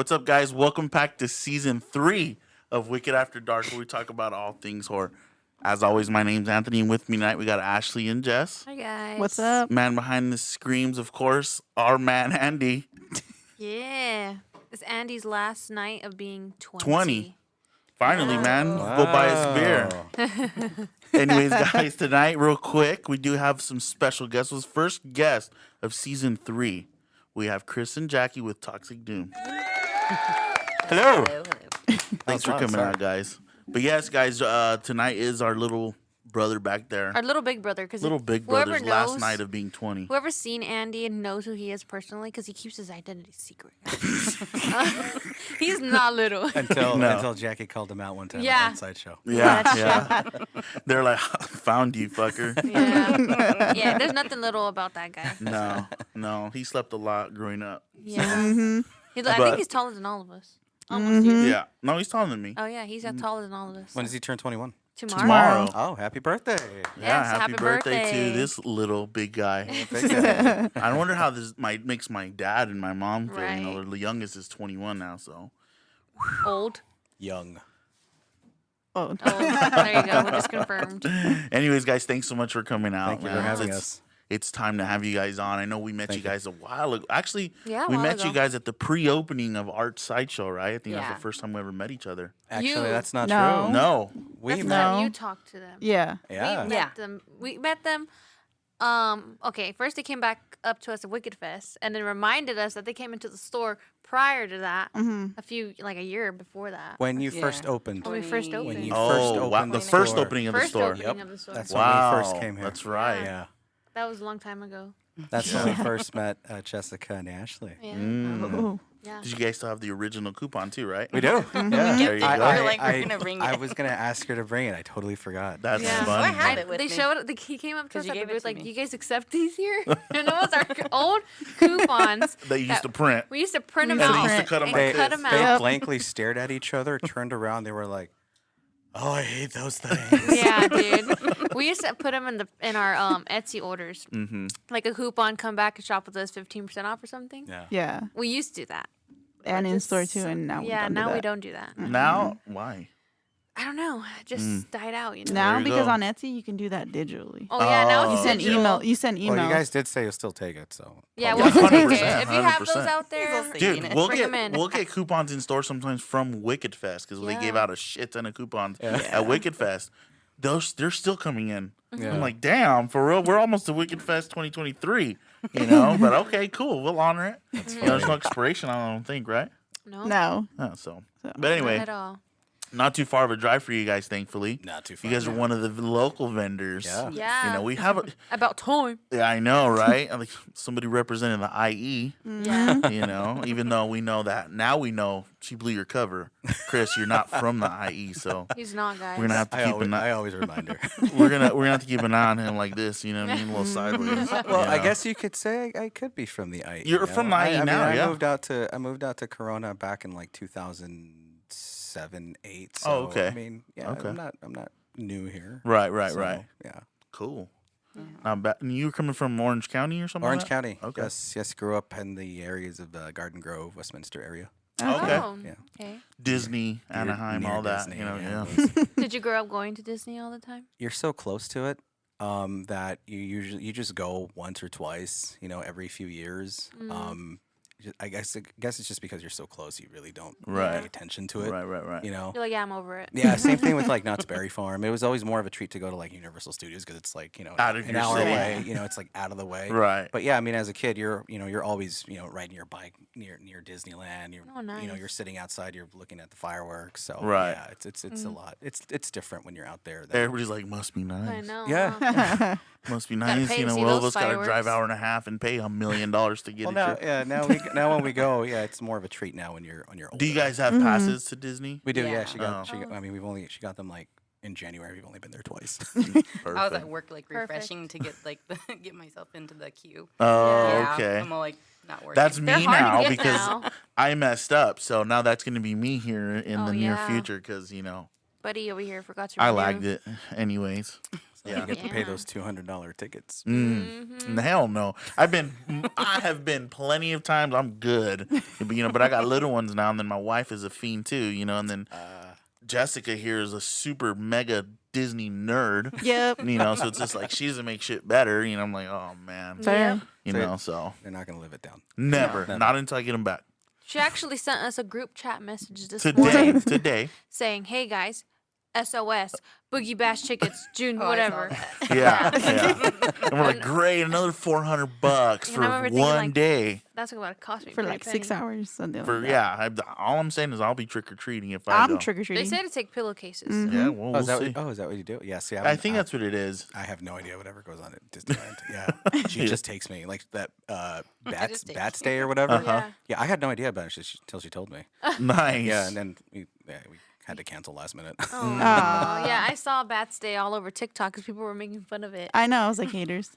What's up, guys? Welcome back to season 3 of Wicked After Dark, where we talk about all things horror. As always, my name's Anthony, and with me tonight we got Ashley and Jess. Hi, guys. What's up? Man behind the screams, of course, our man Andy. Yeah. It's Andy's last night of being 20. 20. Finally, man. Wow. Go buy us beer. Anyways, guys, tonight, real quick, we do have some special guests. Was first guest of season 3. We have Chris and Jackie with Toxic Doom. Hello. Thanks for coming out, guys. But yes, guys, tonight is our little brother back there. Our little big brother. Cause Little big brother's last night of being 20. Whoever's seen Andy and knows who he is personally, because he keeps his identity secret. He's not little. Until Jackie called him out one time Yeah. on Sideshow. Yeah. They're like, found you, fucker. Yeah. Yeah, there's nothing little about that guy. No. He slept a lot growing up. Yeah. I But- think he's taller than all of us. Almost you. Yeah. No, he's taller than me. Oh, yeah, he's taller than all of us. When does he turn 21? Tomorrow. Oh, happy birthday. Yeah, Yes, happy birthday to birthday. this little big guy. Big guy. I wonder how this makes my dad and my mom feel. You know, Right. the youngest is 21 now, so. Old. Young. Oh, Oh, there you go. We just confirmed. Anyways, guys, thanks so much for coming out. Thank you for man. having It's- us. It's time to have you guys on. I know we met you guys a while ago. Actually, Yeah, a we while met you ago. guys at the pre-opening of Art Sideshow, right? I think that's Yeah. the first time we ever met each other. Actually, You. that's not No. true. No. We That's met. when No. you talked to them. yeah. Yeah. We met them. We met them. Okay, first they came back up to us at Wicked Fest and then reminded us that they came into the store prior to that, a year before that. When you first opened. When we first When opened. you first Oh, wow. opened The the first store. opening of the First store. opening of the store. That's Wow. when we first came here. That's right. Yeah. That was a long time ago. That's when we first met Jessica and Ashley. Yeah. Oh. Yeah. Did you guys still have the original coupon too, right? We do. Yeah. There you go. We're like, we're gonna bring I it. was going to ask her to bring it. I totally forgot. That's Yeah. Well, I funny. have it with They me. showed. He came up to 'Cause us you at the gave it booth to like, me. "You guys accept these here?" And it was our old coupons. That you used to print. We used to print them Yeah, out. they used to cut 'em and like cut this. 'em They out. blankly stared at each other, turned around. They were like, "Oh, I hate those things." Yeah, dude. We used to put them in our Etsy orders. Mm-hmm. Like a coupon, come back and shop with us 15% off or something. Yeah. Yeah. We used to do that. And in Just- store too, and now yeah, we don't now do that. we don't do that. Now, why? I don't know. It just died out, you know. Now There you because go. on Etsy you can do that digitally. Oh yeah, now Oh. it's You send digital. email. You send emails. Well, you guys did say you'll still take it, so. Yeah, Yeah, we'll take 100%, it. If you have those 100%. out there, Dude, Dude, we'll Bring 'em in. we'll get coupons in store sometimes from Wicked Fest because they gave Yeah. out a shit ton of coupons Yeah. at Wicked Fest. They're still coming in. Yeah. I'm like, damn, for real, we're almost to Wicked Fest 2023, you know. But okay, cool, we'll honor it. There's no expiration, I don't think, right? no, No. Oh, so, but not anyway, at all. not too far of a drive for you guys, thankfully. Not too You far. guys are one of the local vendors. Yeah. Yeah, You know, we have a. about time. Yeah, I know, right? Like somebody representing the IE. Yeah, You know, even though we know that now, we know she blew your cover, Chris. You're not from the IE, so he's not, guys. we're gonna have to I keep always, an eye. I always remind her. We're gonna have to keep an eye on him like this. You know what I mean? A little sideways. Well, you I know? guess you could say I could be from the IE. You're from the IE now, I yeah. moved out to Corona back in like 2007, 8. So, Oh, okay. I mean, yeah, Okay. I'm not new here. Right. So, Yeah. Cool. And you were coming from Orange County or something? Orange like that? County. Okay. Yes. Grew up in the areas of Garden Grove, Westminster area. Okay. Oh, Yeah. okay. Disney, Anaheim, Near all that. Disney, You know, yeah. it was- Did you grow up going to Disney all the time? You're so close to it that you just go once or twice, every few years. I guess it's just because you're so close, you really don't Right. pay attention to it. Right. You know. You're like, yeah, I'm over it. Yeah, same thing with like Knott's Berry Farm. It was always more of a treat to go to like Universal Studios because it's like Out of an your hour city. away. It's like out of the way. Right. But yeah, I mean, as a kid, you're always riding your bike near Disneyland. You're Oh, nice. you're sitting outside. You're looking at the fireworks. So Right. yeah, it's a lot. It's different when you're out there. Everybody's like, must be I nice. know. Yeah. huh? Must be Gotta nice. pay You to know, see all of those us got to drive fireworks. hour and a half and pay $1 million to get Well, it. now when we go, yeah, it's more of a treat now when you're older. Do you guys have passes to Disney? We do, yeah. Yeah. She got. Oh. I mean, she got them like in January. We've only been there twice. Perfect. I was at work like Perfect. refreshing to get like get myself into the queue. Oh, Yeah, okay. I'm all like not working. That's They're me hard to now get because now. I messed up. So now that's going to be me here in Oh, the near yeah. future because, Buddy over here forgot to I renew. lagged it anyways. Yeah. You get to pay Yeah. those $200 tickets. Hell no. I have been plenty of times. I'm good, but I got little ones now, and then my wife is a fiend too, and then Jessica here is a super mega Disney nerd, Yep. so it's just like she doesn't make shit better, I'm like, oh man, Fair. Yep. so They're not going to live it down. never, No. not until I get them back She actually sent us a group chat message this today. morning Today, saying, "Hey guys, SOS, Boogie Bash tickets, June Oh, I saw whatever." that. yeah. And we're like, great, another $400 And for I remember thinking, one like, day. That's what it cost me For pretty like 6 penny. hours. Something For like that. all I'm saying is I'll be trick or treating if I I'm go. trick or They treating. say to take pillowcases. Yeah, well, Oh, we'll is that see. is that what you do? Yeah, see, I think that's what it is. I have no idea whatever goes on at Disneyland. Yeah, she just takes me like that Bats takes Bats you. Day or whatever. Uh-huh. Yeah, I had no idea about it until she told me. Nice. Yeah, and then we had to cancel last minute. Oh, Aw. yeah, I saw Bats Day all over TikTok because people were making fun of it. I know. I was like haters.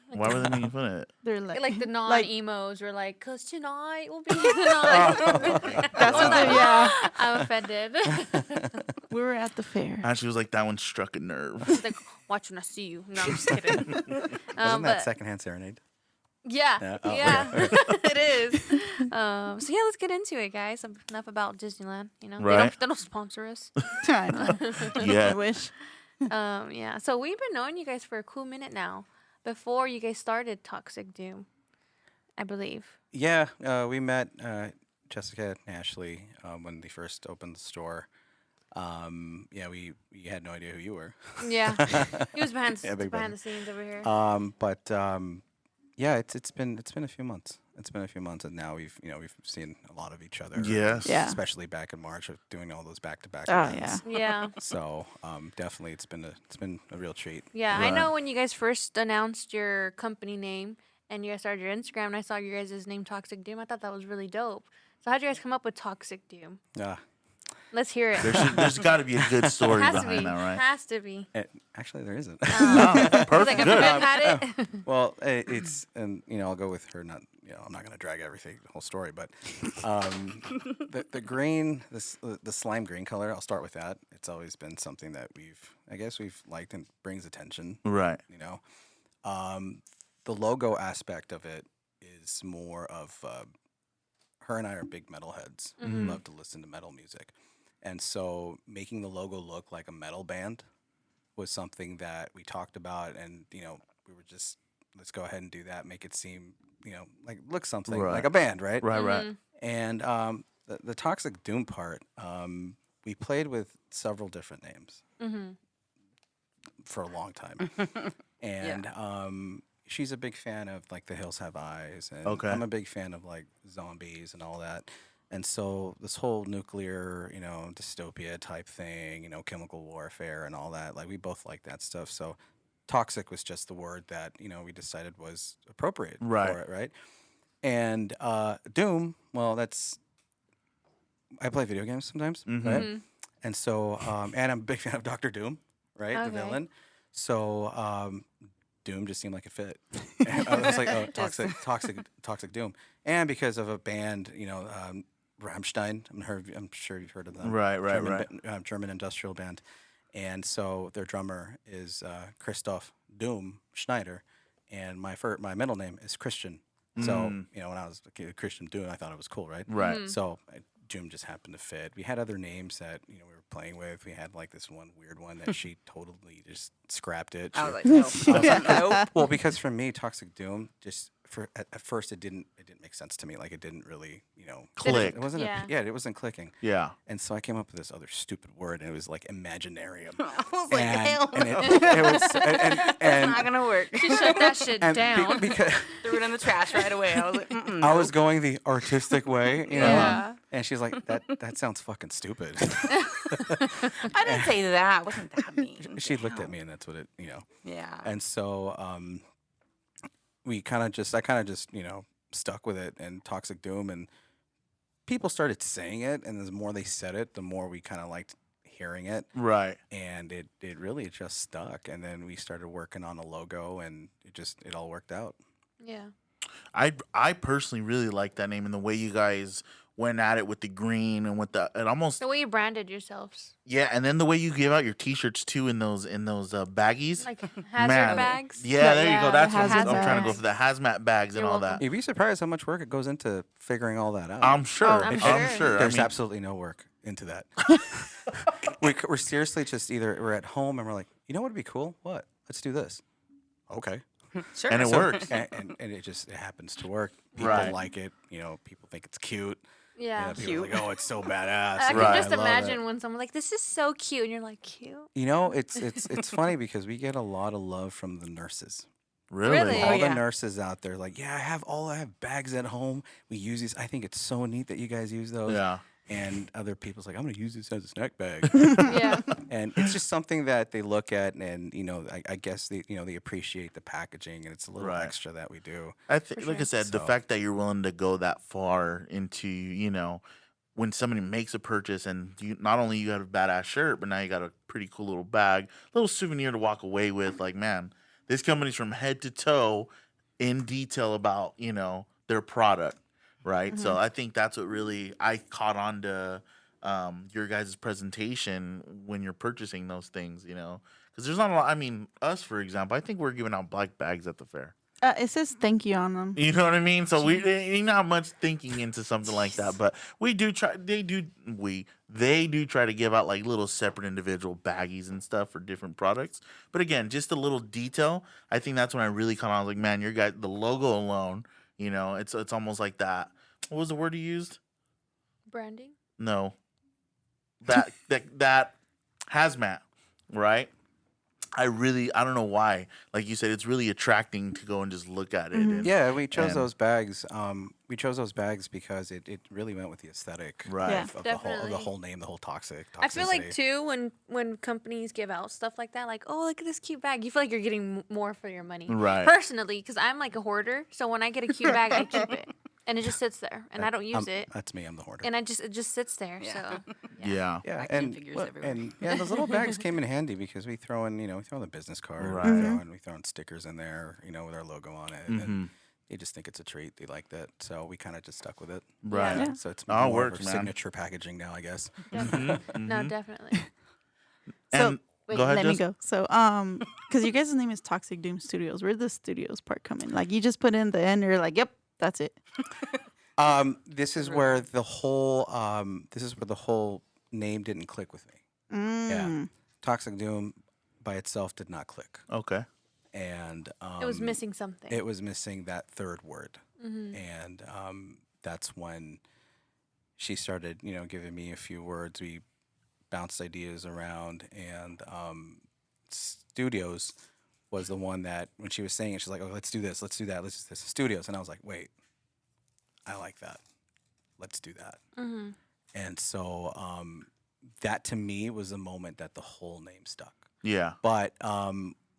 Why were they making fun of it? They're like, Like the like- non-emos were like, "Cause tonight will be the night." That's what they, yeah. I'm offended. We were at the fair. And she was like, that one struck a nerve. It's like, watch when I see you. No, I'm just kidding. Wasn't but that secondhand serenade? yeah, Yeah. Oh, yeah, it is. So yeah, let's get into it, guys. Enough about Disneyland. Right. They don't sponsor us. I know. Yeah. I wish. Yeah. So we've been knowing you guys for a cool minute now. Before you guys started Toxic Doom, I believe. Yeah, we met Jessica and Ashley when they first opened the store. Yeah, we had no idea who you were. Yeah, he was behind Yeah, big behind brother. the scenes over here. But yeah, it's been a few months. It's been a few months, and now we've seen a lot of each other. Yes. Yeah. Especially back in March, of doing all those back-to-back Oh, events. Yeah. So definitely, it's been a real treat. Yeah, I Right. know when you guys first announced your company name and you guys started your Instagram, and I saw your guys' name Toxic Doom. I thought that was really dope. So how'd you guys come up with Toxic Doom? Uh, Let's hear it. There's got to be a good story Has to behind be. that, right? Has to be. actually, there isn't. No, He's perfect. like, I've Good. never had it. Well, it's and I'll go with her. Not I'm not gonna drag everything the whole story, but the green, the slime green color. I'll start with that. It's always been something that we've liked and brings attention. Right. The logo aspect of it is more of her and I are big metalheads. We love to listen to metal music, and so making the logo look like a metal band was something that we talked about, and we were just, let's go ahead and do that, make it seem like look something Right. like a band, right? Right. Right. And the Toxic Doom part, we played with several different names for a long time, and she's a big fan of like The Hills Have Eyes, and Okay. I'm a big fan of like zombies and all that. And so this whole nuclear, dystopia type thing, chemical warfare and all that, like we both like that stuff. So toxic was just the word that, we decided was appropriate Right. for it, right? And Doom, well, I play video games sometimes, right? And so, and I'm a big fan of Doctor Doom, right? The Okay. villain. So Doom just seemed like it fit. And I was like, oh, toxic Doom. And because of a band, Rammstein, I'm sure you've heard of them. Right. Right. German, Right. German industrial band. And so their drummer is Christoph Doom Schneider, and my middle name is Christian. So when I was a kid, Christian Doom, I thought it was cool, right? Right. So Doom just happened to fit. We had other names that we were playing with. We had like this one weird one that she totally just scrapped it. I was She- like, nope. Nope. well, because for me, Toxic Doom just at first it didn't make sense to me. Like it didn't really Click. It wasn't Yeah. it wasn't clicking. Yeah. And so I came up with this other stupid word, and it was like imaginarium. I was like, and, hell and no. it was and Not gonna work. She shut that shit and down. because Threw it in the trash right away. I was like, mm-mm, I was going the artistic way, Yeah. And she's like, that sounds fucking stupid. I didn't say that. Wasn't that mean? She looked at me, and that's what it, Yeah. And so I kind of just stuck with it and Toxic Doom, and people started saying it, and the more they said it, the more we kind of liked hearing it, Right. and it really just stuck. And then we started working on a logo, and it all worked out. Yeah. I personally really like that name and the way you guys went at it with the green and with the it almost The way you branded yourselves, yeah, and then the way you give out your T-shirts too in those baggies. like hazard Man. bags. Yeah, there you Yeah, go. That's the what I'm hazmat trying to go bags. for, the hazmat bags and You're all welcome. that. You'd be surprised how much work it goes into figuring all that out. I'm sure. I'm I'm sure. sure. I There's mean, absolutely no work into that. We're seriously just either we're at home and we're like, you know what would be cool? What? Let's do this. Okay. Sure. and it So- works. and it happens to work. People Right. like it. You know, people think it's cute. Yeah. People are like, oh, it's so badass. I can Right. just I love imagine it. when someone's like, "This is so cute," and you're like, "Cute." You know, it's funny because we get a lot of love from the nurses. Really? Really? Oh, All yeah. the nurses out there, like, yeah, I have bags at home. We use these. I think it's so neat that you guys use those. Yeah. And other people's like, I'm gonna use this as a snack bag. Yeah. And it's just something that they look at, and I guess they appreciate the packaging, and it's a little Right. extra that we do. I think, like I sure. said, the So- fact that you're willing to go that far into, when somebody makes a purchase and you not only you got a badass shirt, but now you got a pretty cool little bag, little souvenir to walk away with. Like, man, this company's from head to toe in detail about their product, right? So I think that's what really I caught on to your guys' presentation when you're purchasing those things, because there's not a lot. I mean, us for example, I think we're giving out black bags at the fair. It says thank you on them. You know what I mean? So we ain't not much thinking into something like that, but we do try. They do try to give out like little separate individual baggies and stuff for different products. But again, just a little detail. I think that's when I really caught on. I was like, man, your guy, the logo alone, it's almost like that. What was the word you used? Branding. No, that hazmat, right? I don't know why. Like you said, it's really attracting to go and just look at it. And, Yeah, we chose and- those bags. We chose those bags because it really went with the aesthetic Right. Yeah. of the Definitely. whole name, the whole toxicity. I feel like too when companies give out stuff like that, like, oh, look at this cute bag, you feel like you're getting more for your money. Right. Personally, because I'm like a hoarder, so when I get a cute bag, I keep it, and it just sits there, and I don't use it, That's me. I'm the hoarder. and it just sits there. Yeah. So yeah. Yeah, Action and figures well, everywhere. and yeah, those little bags came in handy because we throw in the business card, Right. we throw in stickers in there, with our logo on it, Mhm. and they just think it's a treat. They like that, so we kind of just stuck with it. Right. Yeah. So it's Oh, it more works, of a man. signature packaging now, I guess. definitely. Mhm, No, mhm. definitely. So And wait, go ahead, let me Jess. go. So because your guys' name is Toxic Doom Studios. Where did the studios part come in? Like you just put in the end, you're like, yep, that's it. This is where the whole name didn't click with me. Mm. Toxic Doom by itself did not click, Okay. and It was missing something. It was missing that third word, Mhm. and that's when she started, giving me a few words. We bounced ideas around, and Studios was the one that when she was saying it, she's like, "Oh, let's do this, let's do that, let's do this." Studios, and I was like, "Wait, I like that. Let's do that." Mhm. And so that to me was the moment that the whole name stuck. Yeah. But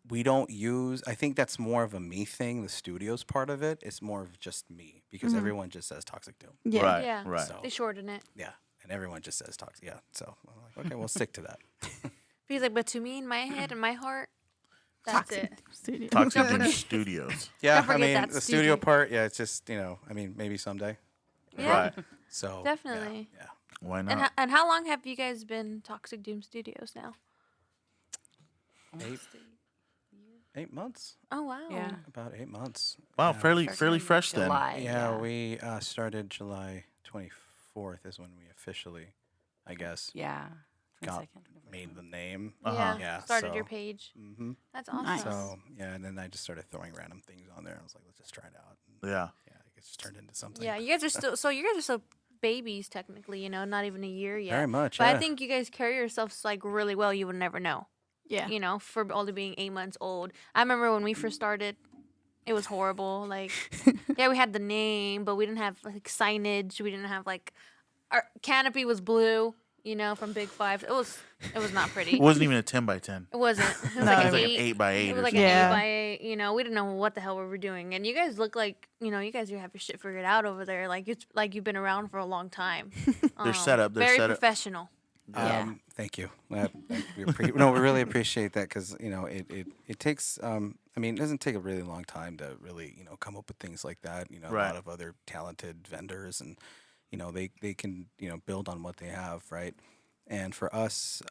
we don't use. I think that's more of a me thing. The Studios part of it is more of just me because everyone just says Toxic Doom. Yeah. Right. Yeah. Right. So They shorten it. yeah, and everyone just says Toxic. Yeah, so I'm like, okay, we'll stick to that. He's like, but to me, in my head and my heart, that's Toxic it. Studios. Toxic Doom Studios. Yeah, Don't I forget mean that the studio studio. part. Yeah, it's just maybe someday. Yeah. Right. So yeah, Definitely. Yeah. Why And not? and how long have you guys been Toxic Doom Studios now? 8 months. Oh wow. Yeah. About 8 months. Wow, Yeah. fairly fresh then. July. Yeah, we started July 24th is when we officially, I guess, Yeah. got 22nd. made the name. Uh-huh. Yeah, Started your so- page. Mm-hmm. That's awesome. Nice. So yeah, and then I just started throwing random things on there. I was like, let's just try it out. And, Yeah. yeah, it just turned into something. Yeah, you guys are still babies technically, not even a year yet. Very much. But yeah. I think you guys carry yourselves like really well. You would never know, Yeah. for only being 8 months old. I remember when we first started, it was horrible. Like, yeah, we had the name, but we didn't have like signage. We didn't have like our canopy was blue, from Big Five. It was not pretty. It wasn't even a 10 by 10. It wasn't. It was No, like It an was like an 8. 8 by 8 It or was like something. an Yeah. 8 by 8. We didn't know what the hell we were doing. And you guys look like, you guys have your shit figured out over there. Like it's like you've been around for a long time. They're set up. They're very set up. professional. Yeah. Thank you. We really appreciate that because it takes. It doesn't take a really long time to really come up with things like that. A Right. lot of other talented vendors and they can build on what they have, right? And for us,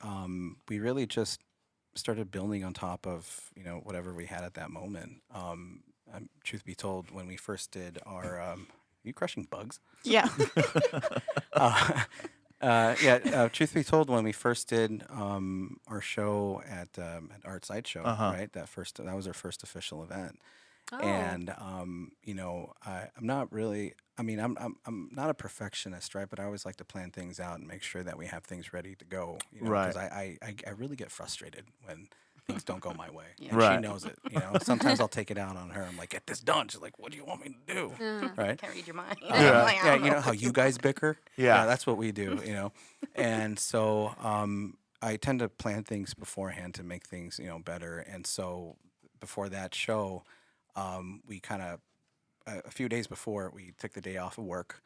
we really just started building on top of whatever we had at that moment. Truth be told, when we first did our, are you crushing bugs? Yeah. Truth be told, when we first did our show at Art Sideshow, right? That was our first official event, Oh. and I'm not really. I mean, I'm not a perfectionist, right? But I always like to plan things out and make sure that we have things ready to go. Right. Because I really get frustrated when things don't go my way, Yeah. and Right. she knows it. Sometimes I'll take it out on her. I'm like, get this done. She's like, what do you want me to do? Right. Can't read your mind. Yeah. Like, I Yeah, don't you know how you guys bicker? Yeah. That's what we do, And so I tend to plan things beforehand to make things, better. And so before that show, we kind of, a few days before, we took the day off of work.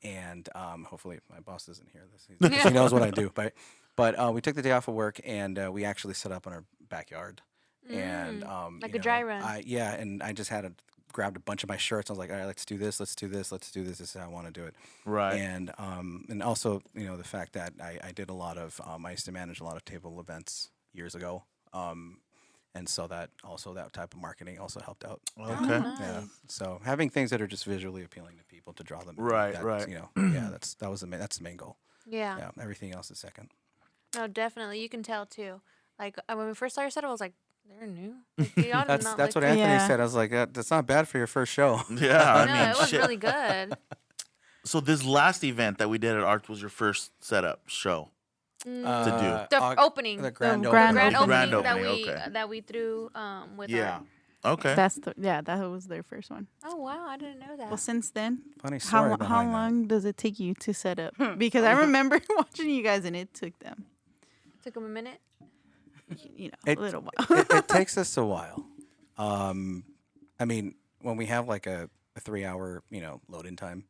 And hopefully my boss doesn't hear this. He knows what I do. But we took the day off of work, and we actually set up in our backyard. And Like a dry run. and I just grabbed a bunch of my shirts. I was like, all right, let's do this. Let's do this. Let's do this. This is how I want to do it. Right. And also, the fact that I did a lot of, I used to manage a lot of table events years ago. And so that type of marketing also helped out. Okay. Nice. Yeah. So having things that are just visually appealing to people to draw them. Right, that's, right. That's the main goal. Yeah. Yeah. Everything else is second. No, definitely. You can tell too. Like when we first started set, I was like, they're new. Like, y'all did That's not what look- Anthony Yeah. said. I was like, that's not bad for your first show. Yeah. I No, mean, it was shit. really good. So this last event that we did at Arts was your first setup show to do. The opening. The grand The opening. grand Grand opening. opening, Grand that opening, we okay. that we threw with Yeah. our. Okay. That was their first one. Oh wow, I didn't know that. Well, since then, Funny story how behind that. long does it take you to set up? Because I remember watching you guys, and it took them, Took him a minute. a little while. It takes us a while. I mean, when we have like a 3-hour, load-in time,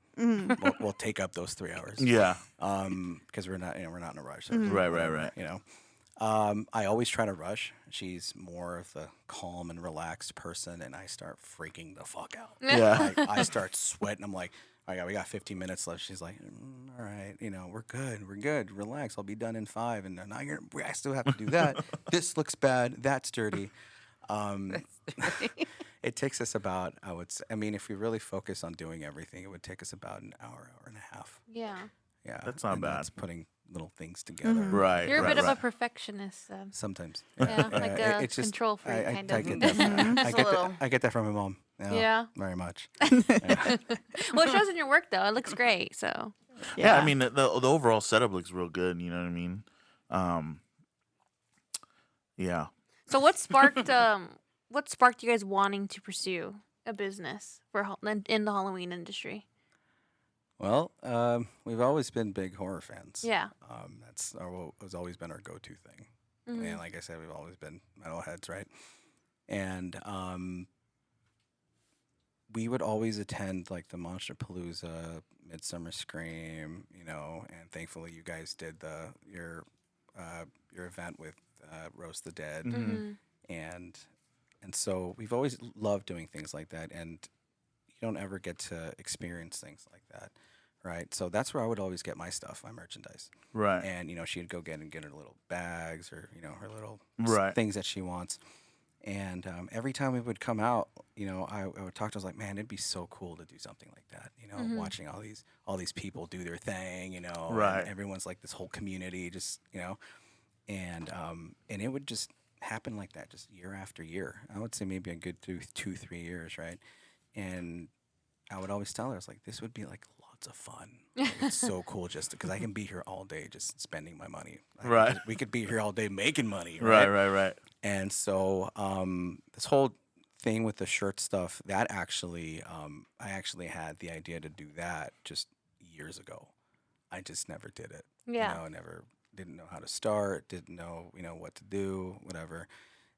we'll take up those 3 hours. Yeah. Because we're not in a rush. Right. I always try to rush. She's more of the calm and relaxed person, and I start freaking the fuck out. Yeah. I start sweating. I'm like, all right, we got 15 minutes left. She's like, all right, we're good. Relax. I'll be done in 5. And now I still have to do that. This looks bad. That's dirty. It takes us about, if we really focus on doing everything, it would take us about an hour and a half. Yeah. Yeah. That's not and bad. That's putting little things together. Right. You're a right, bit right. of a perfectionist. Sometimes. Yeah, like a it's just- control freak I kind get of. that. Just a little. I get that from my mom. Yeah. Very much. Well, it shows in your work though. It looks great. So. Yeah. I mean, the overall setup looks real good. You know what I mean? Yeah. So what sparked you guys wanting to pursue a business in the Halloween industry? Well, we've always been big horror fans. Yeah. That's has always been our go-to thing. Mhm. And like I said, we've always been metalheads, right? And we would always attend like the Monsterpalooza, Midsummer Scream, and thankfully you guys did your event with Roast the Dead, Mhm. and so we've always loved doing things like that, and you don't ever get to experience things like that, right? So that's where I would always get my stuff, my merchandise. Right. And she'd go get her little bags or her little Right. things that she wants. And every time we would come out, I would talk to her. I was like, man, it'd be so cool to do something like that. Watching all these people do their thing. And Right. everyone's like this whole community, just and it would just happen like that, just year after year. I would say maybe a good 2-3 years, right? And I would always tell her, I was like, this would be like lots of fun. Like, it's so cool just because I can be here all day just spending my money. Right. We could be here all day making money. Right. And so this whole thing with the shirt stuff, that actually, I actually had the idea to do that just years ago. I just never did it. Yeah. I never didn't know how to start, didn't know, what to do, whatever.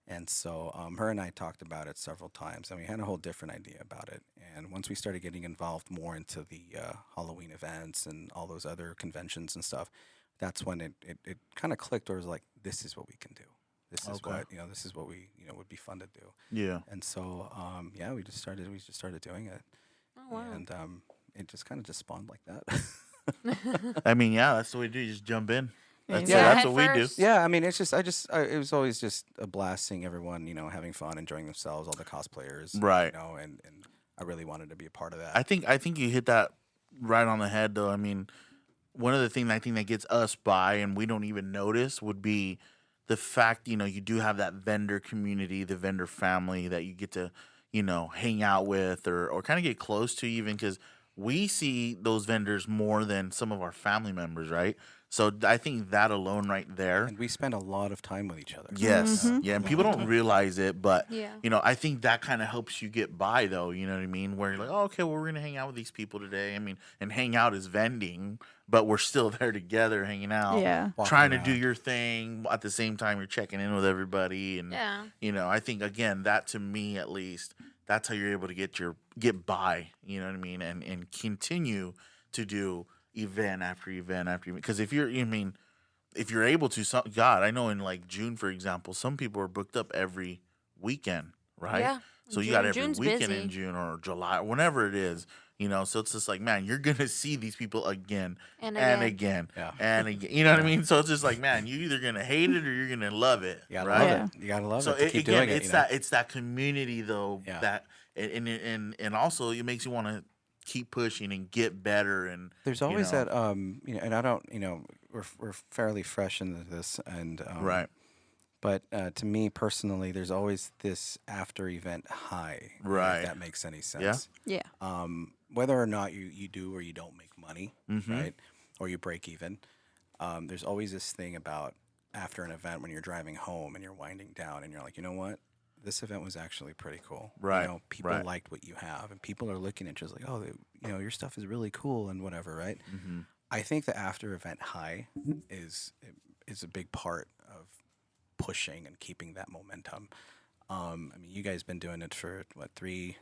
And so her and I talked about it several times, and we had a whole different idea about it. And once we started getting involved more into the Halloween events and all those other conventions and stuff, that's when it kind of clicked. Or it was like, this is what we can do. This is Okay. what this is what we would be fun to do. Yeah. And so we just started doing it, Oh wow. and it just kind of just spawned like that. I mean, yeah, that's the way to do. You just jump in. That's Yeah, that's head what we do. first. Yeah, I mean, it's just it was always just a blast seeing everyone, having fun, enjoying themselves, all the cosplayers, Right. and I really wanted to be a part of that. I think you hit that right on the head, though. I mean, one of the things I think that gets us by and we don't even notice would be the fact, you do have that vendor community, the vendor family that you get to, hang out with or kind of get close to, even because we see those vendors more than some of our family members, right? So I think that alone right there. And we spend a lot of time with each other. Yes. Yeah. And people don't realize it, but, Yeah. I think that kind of helps you get by, though. You know what I mean? Where you're like, oh, okay, well, we're going to hang out with these people today. I mean, and hang out is vending, but we're still there together hanging out. Yeah. Walking Trying to do around. your thing. At the same time, you're checking in with everybody. And, Yeah. I think, again, that to me, at least, that's how you're able to get by, you know what I mean? And continue to do event after event after event. Because if you're able to, God, I know in like June, for example, some people are booked up every weekend, right? Yeah. So you got every June's weekend busy. in June or July, whenever it is, So it's just like, man, you're gonna see these people again And and again. again Yeah. and again. You know what I mean? So it's just like, man, you're either gonna hate it or you're gonna love it, You gotta right? love it. You gotta love So it to keep again, doing it. it's that community though Yeah. that and also it makes you want to keep pushing and get better and There's you always know. that and I don't we're fairly fresh into this and Right. But to me personally, there's always this after event high. Right. If that makes any sense. Yeah. Whether or not you do or you don't make money, Mhm. right? Or you break even, there's always this thing about after an event when you're driving home and you're winding down and you're like, you know what? This event was actually pretty cool. Right, People right. liked what you have, and people are looking at you like, oh, your stuff is really cool and whatever, right? Mm-hmm. I think the after event high is a big part of pushing and keeping that momentum. I mean, you guys been doing it for what 3,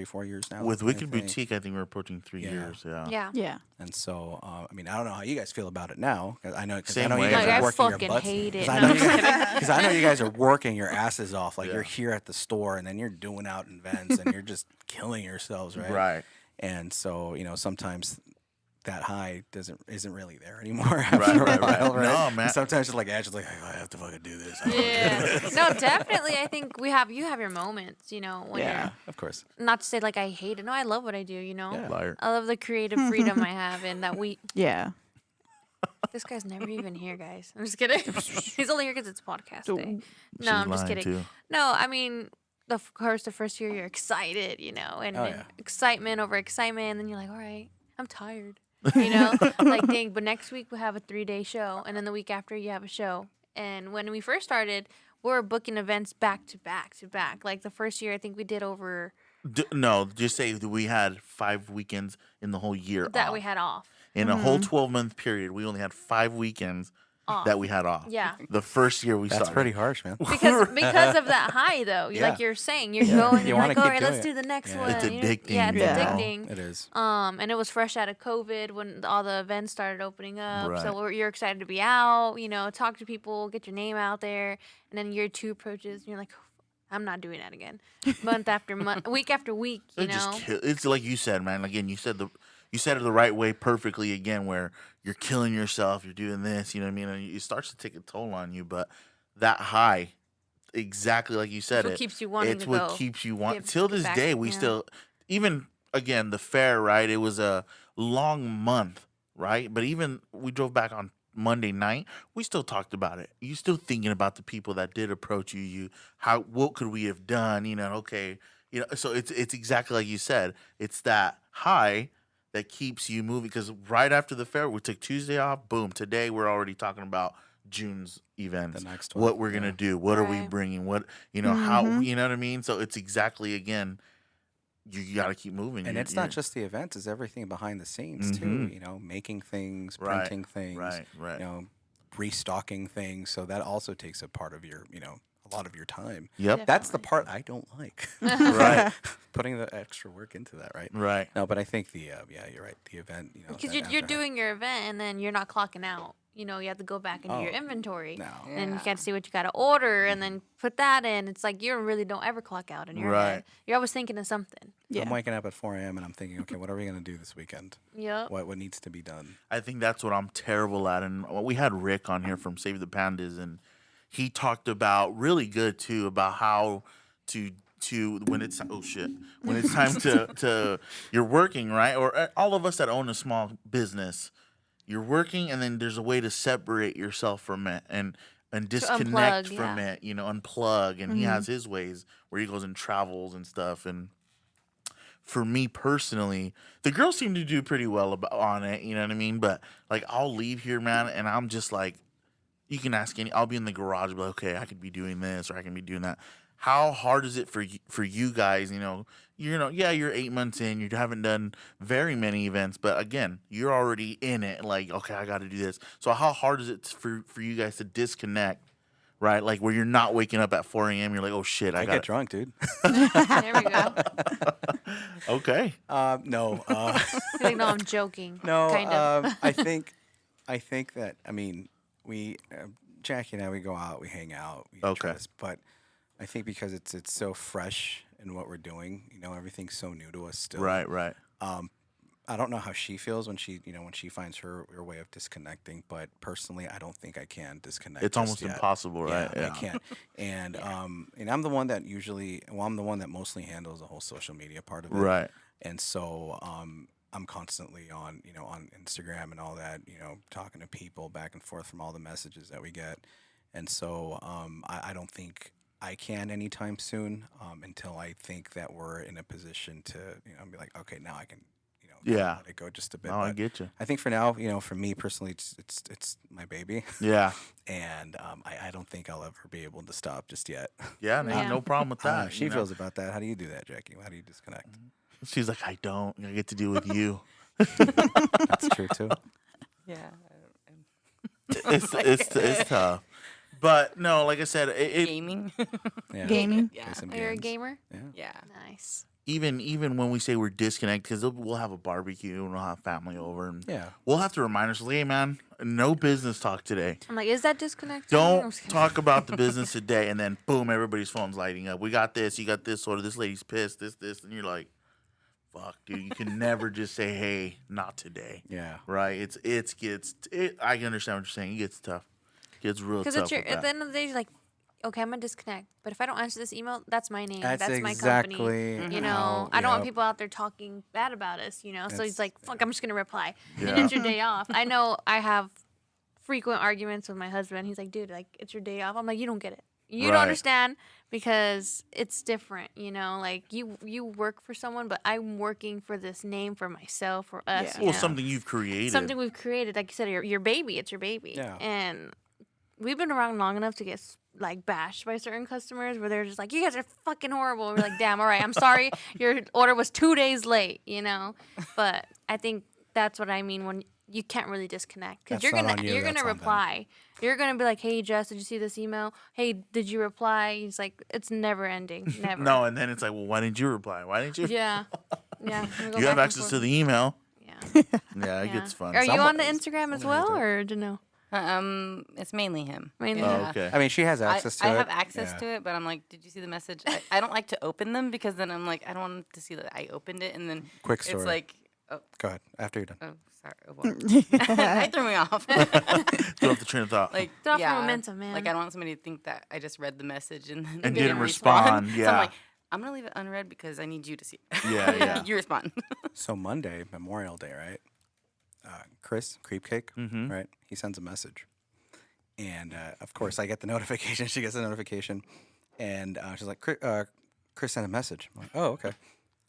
4 years now With I Wicked think? Boutique, I think we're approaching 3 Yeah. years. Yeah. Yeah. Yeah. And so, I mean, I don't know how you guys feel about it now. 'Cause I know, Same you way. guys Like, are I working your fucking butts. hate it. 'Cause I No, know I'm you just guys, kidding. because I know you guys are working your asses off. Like Yeah. you're here at the store, and then you're doing out events, and you're just killing yourselves, right? Right. And so, sometimes that high isn't really there anymore after Right, a right, right. while, right? No, And man. sometimes it's like Angela's like, I have to fucking do this. Yeah. No, definitely. I think you have your moments, when Yeah, of course. you're not to say like I hate it. No, I love what I do, Yeah. Liar. I love the creative freedom I have and that Yeah. this guy's never even here, guys. I'm just kidding. He's only here because it's podcast day. No, She's I'm just lying, kidding. too. No, I mean, of course, the first year you're excited, and Oh, yeah. excitement over excitement, and then you're like, all right, I'm tired, like dang. But next week we have a 3-day show, and then the week after you have a show. And when we first started, we were booking events back to back to back. Like the first year, I think we did over No, just say that we had 5 weekends in the whole year that off. we had off. In a whole 12-month period, we only had 5 weekends Off. that we had off. Yeah. The first year we That's started. pretty harsh, man. Because of that high though, Yeah. like you're saying, you're going and You you're wanna like, all keep right, let's doing do the next Yeah. one. It's addicting, Yeah, it's you know? addicting. It is. And it was fresh out of COVID when all the events started opening up. Right. So you're excited to be out, talk to people, get your name out there. And then year 2 approaches, and you're like, I'm not doing that again. Month after month, week after week, It's like you said, man. Again, you said it the right way perfectly again, where you're killing yourself, you're doing this, you know what I mean? And it starts to take a toll on you. But that high, exactly like you said, It's what keeps you wanting it's to what go. keeps you wanting. Get Till this back, day, we still, even again, the fair, right? It was a long month, right? But even we drove back on Monday night, we still talked about it. You still thinking about the people that did approach you. What could we have done? Okay. So it's exactly like you said. It's that high that keeps you moving, because right after the fair, we took Tuesday off. Boom. Today we're already talking about June's events. The next one. What we're gonna do. What are we Right. bringing? What how you know what I mean? So it's exactly again. You got to keep moving. And it's not just the events; it's everything behind the scenes too. Making things, Right, printing things, right. restocking things. So that also takes a part of your, a lot of your time. Yep. That's the part I don't like. Right. Putting the extra work into that, right? Right. No, but I think you're right. The event, Because that you're after- doing your event and then you're not clocking out. You have to go back and do your inventory. No. And you got to see what you got to order and then put that in. It's like you really don't ever clock out in your Right. head. You're always thinking of something. Yeah. I'm waking up at 4 a.m. and I'm thinking, okay, what are we gonna do this weekend? Yep. What needs to be done? I think that's what I'm terrible at. And we had Rick on here from Save the Pandas, and he talked about really good too about how to when it's when it's time to you're working, right, or all of us that own a small business, you're working, and then there's a way to separate yourself from it and disconnect unplug, from yeah. it, unplug. And he has his ways where he goes and travels and stuff. And for me personally, the girls seem to do pretty well on it, you know what I mean? But like, I'll leave here, man, and I'm just like, you can ask I'll be in the garage, but okay, I could be doing this or I can be doing that. How hard is it for you guys? Yeah, you're 8 months in, you haven't done very many events, but again, you're already in it. Like, okay, I got to do this. So how hard is it for you guys to disconnect, right? Like where you're not waking up at 4 a.m. You're like, oh shit, I I got get drunk, dude. There we go. Okay. No. He's like, no, I'm joking. No, Kind of. I think that we Jackie and I, we go out, we hang out, we Okay. try this, but I think because it's so fresh in what we're doing, everything's so new to us still. Right. I don't know how she feels when she finds her way of disconnecting, but personally, I don't think I can disconnect. It's just almost yet. impossible, right? Yeah, I can't. And and I'm the one that I'm the one that mostly handles the whole social media part of it. Right. And so I'm constantly on on Instagram and all that, talking to people back and forth from all the messages that we get. And so I don't think I can anytime soon until I think that we're in a position to be like, okay, now I can Yeah. let it go just a bit. No, I But get you. I think for now, for me personally, it's my baby, Yeah. and I don't think I'll ever be able to stop just yet. Yeah, Yeah. no problem with I don't know that. how she feels about that. How do you do that, Jackie? How do you disconnect? She's like, I don't. I get to deal with you. That's true too. Yeah. It's tough. But no, like I said, Gaming. Yeah. Gaming. Yeah. Play some You're a games. gamer? Yeah. Nice. even when we say we're disconnected, because we'll have a barbecue and we'll have family over, and Yeah. we'll have to remind ourselves, hey man, no business talk today. I'm like, is that disconnected? I'm Don't just kidding. talk about the business today, and then boom, everybody's phone's lighting up. We got this, you got this order, this lady's pissed, this, and you're like, fuck, dude, you can never just say, hey, not today, Yeah. right? I can understand what you're saying. It gets tough. It gets real tough. Because with at the that. end of the day, you're like, okay, I'm gonna disconnect. But if I don't answer this email, that's my name. That's my exactly company. You know, how- I don't want yep. people out there talking bad about us. So That's- he's like, fuck, I'm just gonna reply. Yeah. And it's your day off. I know I have frequent arguments with my husband. He's like, dude, like it's your day off. I'm like, you don't get it. You Right. don't understand because it's different. Like you work for someone, but I'm working for this name for myself, for us. Yeah. you Well, know? something you've created. Something we've created, like you said, your baby. It's your baby. Yeah. And we've been around long enough to get like bashed by certain customers where they're just like, you guys are fucking horrible. And we're like, damn, all right, I'm sorry. Your order was 2 days late, But I think that's what I mean when you can't really disconnect because That's you're not gonna on you, you're that's gonna on them. reply. You're gonna be like, hey Jess, did you see this email? Hey, did you reply? He's like, it's never ending, never. No, and then it's like, well, why didn't you reply? Why didn't you? Yeah. Yeah. we go You have back and access forth. to the email. Yeah. Yeah, it Yeah. gets fun. Are you on the Someone- Instagram as someone well, has or do no? It's mainly him. Mainly Oh, him. okay. I mean, she has access to I it. have access Yeah. to it, but I'm like, did you see the message? I don't like to open them because then I'm like, I don't want to see that I opened it, and then Quick story. it's like, Go ahead. After you're done. oh, sorry, oh, well. That threw me off. Throw off the train of thought. Like, Throw off your yeah, momentum, man. Like, I don't want somebody to think that I just read the message and then And didn't didn't respond, So yeah. I'm like, I'm gonna leave it unread because I need you to see it. Yeah, yeah. You respond. So Monday, Memorial Day, right? Chris, Creep Cake, Mhm. right? He sends a message. And of course, I get the notification. She gets the notification. And she's like, Chris sent a message. I'm like, oh, okay.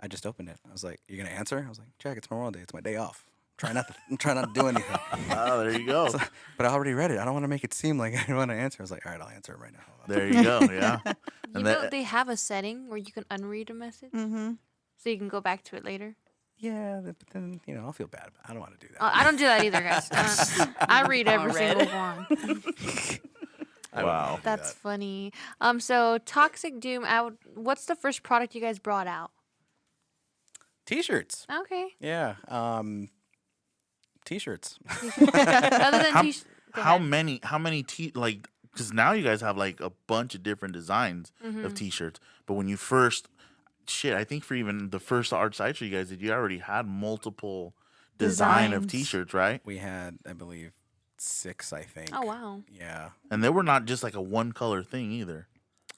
I just opened it. I was like, you going to answer? I was like, Jack, it's Memorial Day. It's my day off. Try not to do anything. Oh, there you go. But I already read it. I don't want to make it seem like I don't want to answer. I was like, all right, I'll answer it right now. Hold on. There you go. Yeah. You And know that- they have a setting where you can unread a message, Mm-hmm. so you can go back to it later. Yeah, but then, I'll feel bad. I don't want to do that. I don't do that either, guys. I read every Unread. single one. I would Wow. never do That's that. funny. So Toxic Doom. What's the first product you guys brought out? T-shirts. Okay. Yeah. T-shirts. Other than How- t-shirts. How many like, because now you guys have like a bunch of different designs Mm-hmm. of t-shirts, but when you first, shit, I think for even the first art sites you guys did, you already had multiple design of Designs. T-shirts, right? We had, I believe, 6, I think. Oh wow. Yeah. And they were not just like a one color thing either.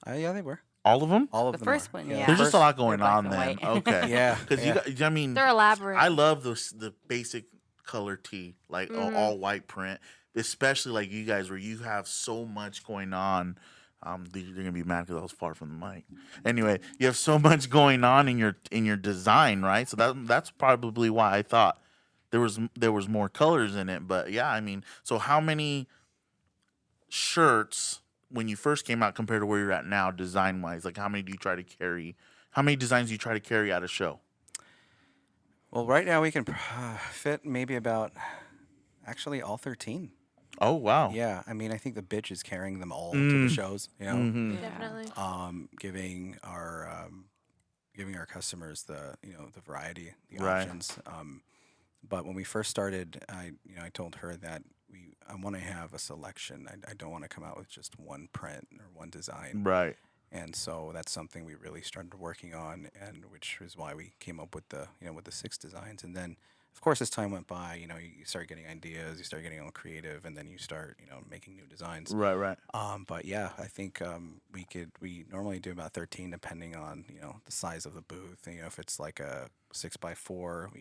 Yeah, they were. All of them? All of The them first are. one, the yeah. There's just a first- lot going black on and then. white. Okay. Yeah, Because yeah. I mean, They're elaborate. I love the basic color tee, like Mhm. all white print, especially like you guys where you have so much going on. They're gonna be mad because I was far from the mic. Anyway, you have so much going on in your design, right? So that's probably why I thought there was more colors in it. But yeah, I mean, so how many shirts when you first came out compared to where you're at now, design wise? Like how many do you try to carry? How many designs do you try to carry at a show? Well, right now we can fit maybe about, actually, all 13. Oh wow. Yeah, I mean, I think the bitch is carrying them all to Mm. the shows. Mm-hmm. Yeah. Definitely. Giving our customers the variety, the Right. options. But when we first started, I told her that I want to have a selection. I don't want to come out with just one print or one design. Right. And so that's something we really started working on, and which is why we came up with the 6 designs. And then, of course, as time went by, you start getting ideas, you start getting all creative, and then you start making new designs. Right. Right. But yeah, I think we normally do about 13 depending on the size of the booth. If it's like a 6x4,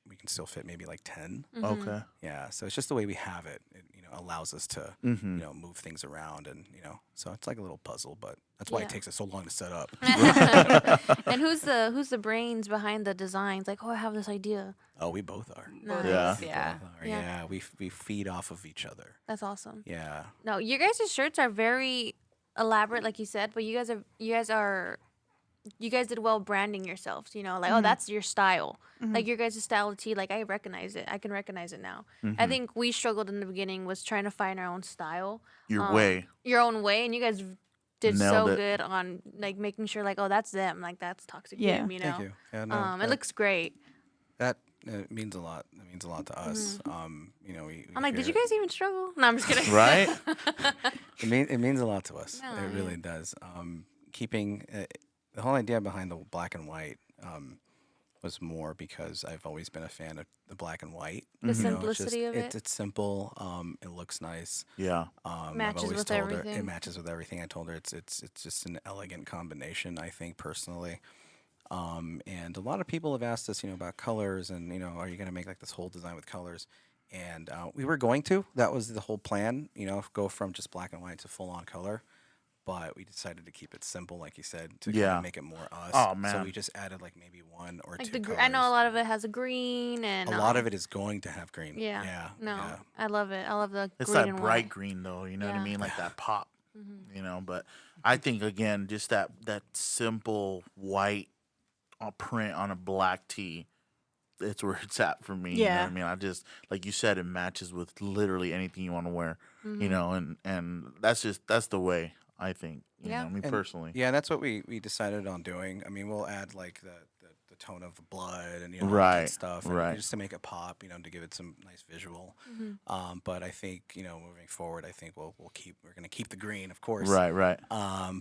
we can still fit maybe like 10. Mhm. Okay. Yeah, so it's just the way we have it. It allows us to Mm-hmm. move things around, and so it's like a little puzzle. But that's why Yeah. it takes us so long to set up. And who's the brains behind the designs? Like, oh, I have this idea. Oh, we both are. Nice. Yeah. We Yeah. both are. Yeah. Yeah, we feed off of each other. That's awesome. Yeah. No, your guys' shirts are very elaborate, like you said, but you guys did well branding yourselves. Like, oh, that's your style. Like your guys' style of tea, like I recognize it. I can recognize it now. I think we struggled in the beginning was trying to find our own style, Your way. your own way, and you guys did Nailed so it. good on like making sure like, oh, that's them, like that's Toxic Yeah. Doom, Thank you. Yeah, no, It that- looks great. That means a lot. That means a lot to us. We I'm like, did hear you guys even struggle? No, I'm just kidding. Right? It means a lot to us. No, it yeah. really does. Keeping the whole idea behind the black and white was more because I've always been a fan of the black and white. The It's simplicity of it. It's simple. It looks nice. Yeah. I've Matches always with told her everything. it matches with everything. I told her it's just an elegant combination. I think personally. And a lot of people have asked us, about colors and, are you going to make like this whole design with colors? And we were going to. That was the whole plan, go from just black and white to full on color. But we decided to keep it simple, like you said, to kind Yeah. of make it more us. Oh, So man. we just added like maybe one or Like two colors. I know a lot of it has a green and A lot of it is going to have green. Yeah. Yeah. No, Yeah. I love it. I love the It's green that and bright white. green though, you know what I Yeah. mean? Like that pop. Mhm. But I think again, just that simple white print on a black tee, it's where it's at for me. You know Yeah. what I mean? I just like you said, it matches with literally anything you want to wear. And that's the way I think. Yeah. Me And- personally. Yeah, that's what we decided on doing. I mean, we'll add like the tone of the blood and all Right, that stuff, and right. just to make it pop, to give it some nice visual. Mhm. But I think moving forward, I think we're gonna keep the green, of course. Right, right.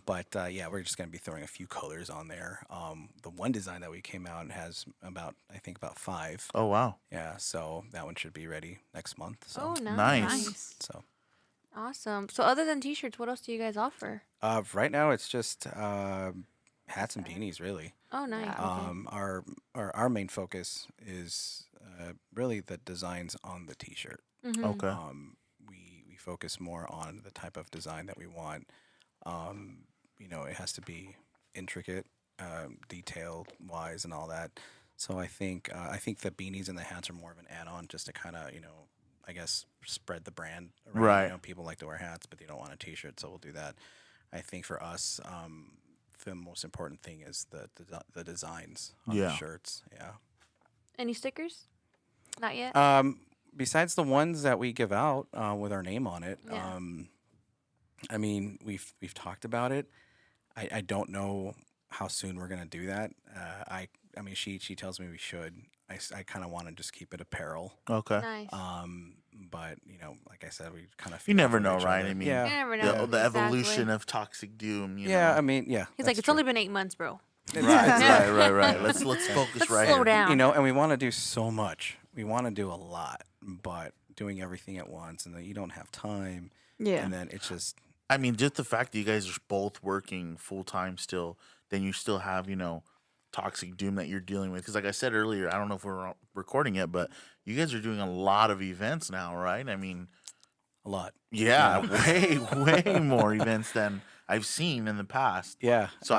But yeah, we're just gonna be throwing a few colors on there. The one design that we came out has about 5. Oh wow. Yeah, so that one should be ready next month. So Oh, Nice. Nice. so Awesome. So other than t-shirts, what else do you guys offer? right now it's just hats and beanies, really. Oh, nice. Yeah. Okay. Our main focus is really the designs on the T-shirt. Mhm. Okay. We focus more on the type of design that we want. It has to be intricate, detailed wise, and all that. So I think the beanies and the hats are more of an add-on, just to kind of I guess spread the brand around. Right. People like to wear hats, but they don't want a T-shirt, so we'll do that. I think for us, the most important thing is the designs on Yeah. the shirts. Yeah. Any stickers? Not yet. Besides the ones that we give out with our name on it, Yeah. I mean, we've talked about it. I don't know how soon we're gonna do that. I mean, she tells me we should. I kind of want to just keep it apparel. Okay. Nice. But like I said, we kind of You never know, right? I mean, you yeah, never The, know. the Exactly. evolution of Toxic Doom. yeah. know. I mean, yeah. He's that's like, it's true. only been 8 months, bro. Right. Let's focus right slow here. down. You know, and we want to do so much. We want to do a lot, but doing everything at once, and then you don't have time. Yeah. And then it's just I mean, just the fact that you guys are both working full time still, then you still have, toxic doom that you're dealing with. Because, like I said earlier, I don't know if we're recording it, but you guys are doing a lot of events now, right? I mean, a lot. yeah, way more events than I've seen in the past. Yeah. So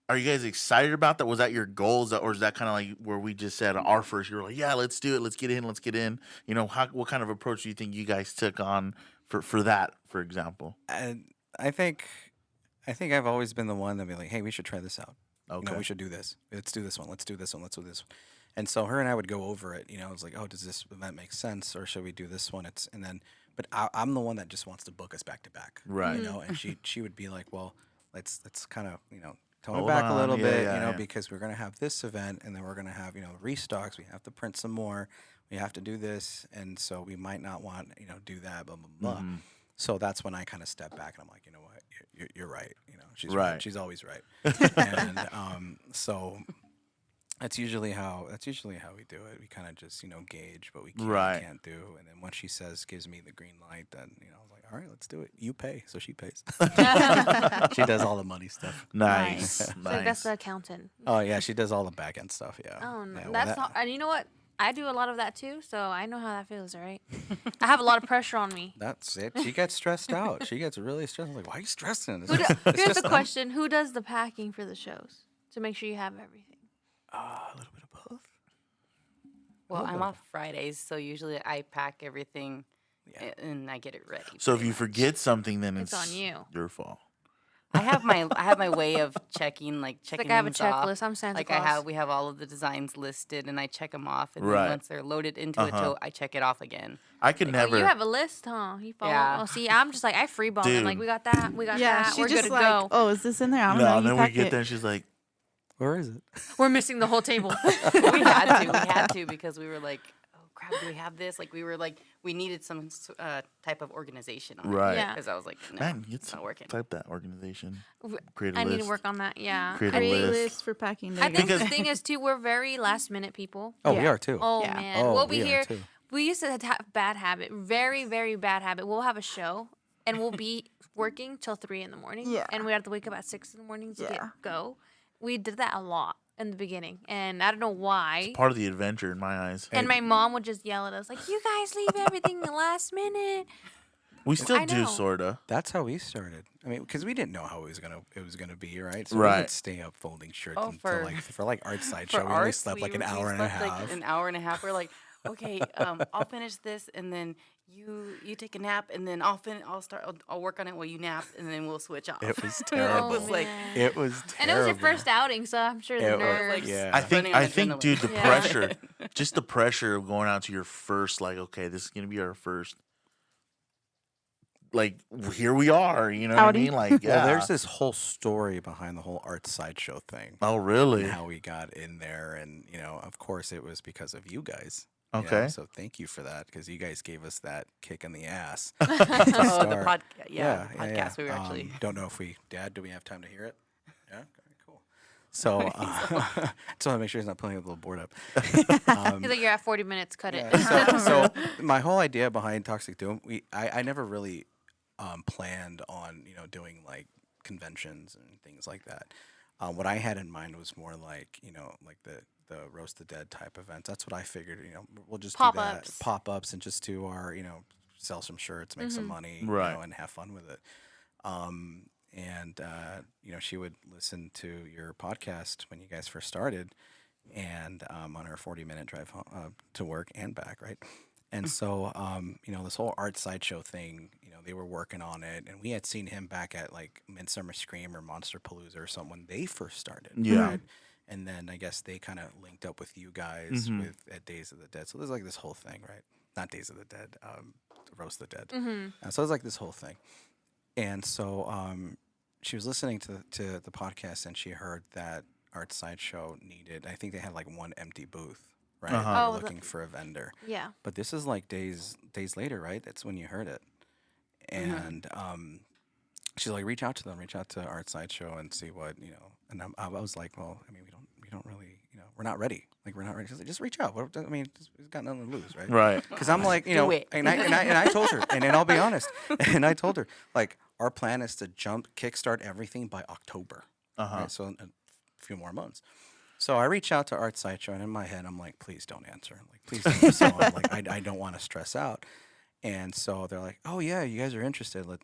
are you guys excited about that? Was that your goals, or is that kind of like where we just said our first? You were like, yeah, let's do it, let's get in. What kind of approach do you think you guys took on for that, for example? And I think I've always been the one that be like, hey, we should try this out. Okay. We should do this. Let's do this one. Let's do this one. Let's do this one. And so her and I would go over it. It's like, oh, does this event make sense, or should we do this one? But I'm the one that just wants to book us back to back. Right. And she would be like, well, let's kind of tone it Hold back on. a little Yeah, bit, yeah. because we're gonna have this event, and then we're gonna have restocks. We have to print some more. We have to do this, and so we might not want do that. Blah blah blah. Mm-hmm. So that's when I kind of step back and I'm like, you know what, you're right. She's Right. right. She's always right. And so that's usually how we do it. We kind of just gauge what we can Right. and can't do, and then once she gives me the green light, then I was like, all right, let's do it. You pay, so she pays. She does all the money stuff. Nice. So that's the accountant. Oh yeah, she does all the back end stuff. Yeah. Oh no, Yeah, well, that's not. And you know what? I do a lot of that too, so I know how that feels. All right. I have a lot of pressure on me. That's it. She gets stressed out. She gets really stressed. I'm like, why are you stressing? Who here's the question: who does the packing for the shows to make sure you have everything? A little bit of both. Well, I'm off Fridays, so usually I pack everything and I get it ready. So if pretty you much. forget something, then It's on you. Your fault. I have my way of checking checking. Like I have a things off. checklist. I'm Santa Like Claus. we have all of the designs listed, and I check them off, and Right. then once they're loaded into a tote, I check it off again. I could Oh, never. you have a list, huh? You follow. Yeah. Oh, see, I'm just like I free balling. Dude. Like we got that. We got Yeah, that. she We're just good to like, go. oh, is this in there? I don't know. no, and You then we pack get it. there, and she's like, Where is it? We're missing the whole table. We had to because we were like, oh crap, do we have this? Like we were like, we needed some type of organization on Right. Yeah. Because I was like, no, man, it's not working. type that organization. W- Create a I list. need to work on that. Yeah. Create a I Create think, list. lists for packing. I There you think go. the thing is too, we're very last minute people. Oh, we Yeah. are too. Oh Yeah. man, Oh, what we we are hear, too. we used to have bad habit, very very bad habit. We'll have a show and we'll be working till 3 in the morning. Yeah. And we have to wake up at 6 in the morning to Yeah. go. We did that a lot in the beginning, and I don't know why. Part of the adventure in my eyes. And my mom would just yell at us like, "You guys leave everything the last minute." We still I do, know. sorta. That's how we started. I mean, because we didn't know how it was gonna be, right? So we Right. would stay up folding shirts Oh, until for- like art side For show. We only ours, slept like we an hour and a slept, like, half. an hour and a half. We're like, okay, I'll finish this, and then you take a nap, and then I'll work on it while you nap, and then we'll switch off. It was It terrible. was like, man. It was terrible. And it was your first outing, so I'm sure the It was, nerves. like, yeah. I think, running on I think, dude, the adrenaline. Yeah. pressure, just the pressure of going out to your first, like, okay, this is gonna be our first. Like, here we are. You know what I Outing. mean? Like, yeah. Well, there's this whole story behind the whole art sideshow thing. Oh, really? And how we got in there, and of course, it was because of you guys. Okay. So thank you for that, because you guys gave us that kick in the ass. oh, the start. podcast. Yeah, podcast. We were actually. Don't know if Dad, do we have time to hear it? Yeah. Okay, cool. So, just want to make sure he's not pulling a little board up. He's like, "You're at 40 minutes. Cut it." Yeah, so my whole idea behind Toxic Doom, I never really planned on doing like conventions and things like that. What I had in mind was more like like the roast the dead type events. That's what I figured. We'll just do that Pop-ups. pop-ups and just do our sell some shirts, make some money, Right. and have fun with it. And she would listen to your podcast when you guys first started, and on her 40-minute drive to work and back, right? And so, this whole art sideshow thing, they were working on it, and we had seen him back at like Midsummer Scream or Monster Palooza or something when they first started. Yeah. Right? And then I guess they kind of linked up with you guys at Days of the Dead. So there's like this whole thing, right? Not Days of the Dead, Roast the Dead. So it's like this whole thing. And so she was listening to the podcast, and she heard that Art Sideshow needed, I think they had like one empty booth, right? Uh-huh. They Oh, were the- looking for a vendor. Yeah. But this is like days later, right? That's when you heard it. And she's like, reach out to them, reach out to Art Sideshow and see what, And I was like, well, I mean, we don't really, we're not ready. Like, we're not ready. She's like, just reach out. I mean, we've got nothing to lose, right? Right. Because I'm like, Do it. and I told her, and I'll be honest, and I told her, like, our plan is to kickstart everything by October. Right? So in a few more months. So I reach out to Art Sideshow, and in my head, I'm like, please don't answer. Like, please don't respond. Like, I don't want to stress out. And so they're like, oh yeah, you guys are interested. Let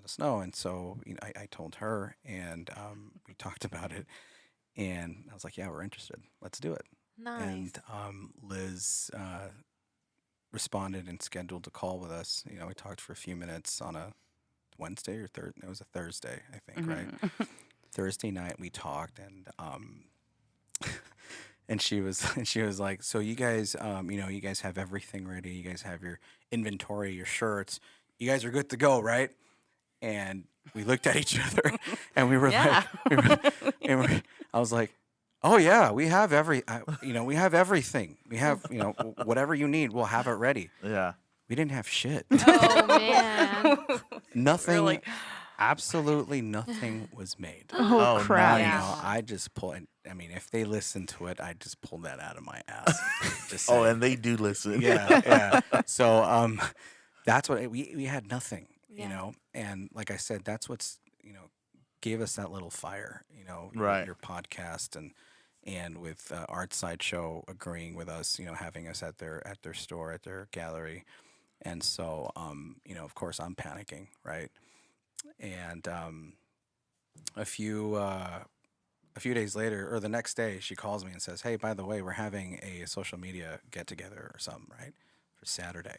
us know. And so I told her, and we talked about it. And I was like, yeah, we're interested. Let's do it. Nice. And Liz responded and scheduled a call with us. We talked for a few minutes on a Wednesday or Thursday. It was a Thursday, I think, right? Thursday night we talked, and and she was like, so you guys, you guys have everything ready. You guys have your inventory, your shirts. You guys are good to go, right? And we looked at each other, and we were Yeah. like, I was like, oh yeah, we have we have everything. We have, whatever you need, we'll have it ready. Yeah. We didn't have shit. Oh man. Nothing, like- absolutely nothing was made. Oh, Oh, crap. nice. Yeah. I just pulled. I mean, if they listen to it, I just pulled that out of my ass. Just Oh, saying. and they do listen. yeah. So that's what we had nothing, Yeah. and like I said, that's what's gave us that little fire, Right. your podcast and with Art Sideshow agreeing with us, having us at their store, at their gallery, and so of course I'm panicking, right, and a few days later, or the next day, she calls me and says, hey, by the way, we're having a social media get together or something, right, for Saturday.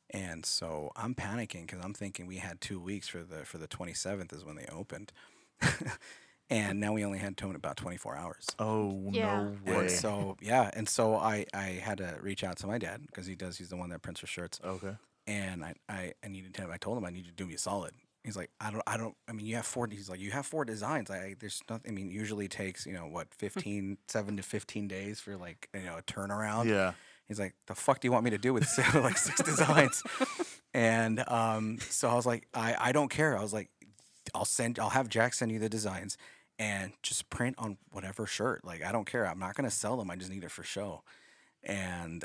And so I'm panicking because I'm thinking we had 2 weeks for the 27th is when they opened. And now we only had about 24 hours. Oh, Yeah. no way. And so I had to reach out to my dad because he's the one that prints our shirts. Okay. And I needed him. I told him I need you to do me a solid. He's like, I mean, you have 4. He's like, you have 4 designs. There's nothing. I mean, usually takes 7 to 15 days for a turnaround. Yeah. He's like, the fuck do you want me to do with 6 designs? And so I was like, I don't care. I was like, I'll have Jack send you the designs and just print on whatever shirt. Like, I don't care. I'm not gonna sell them. I just need it for show. And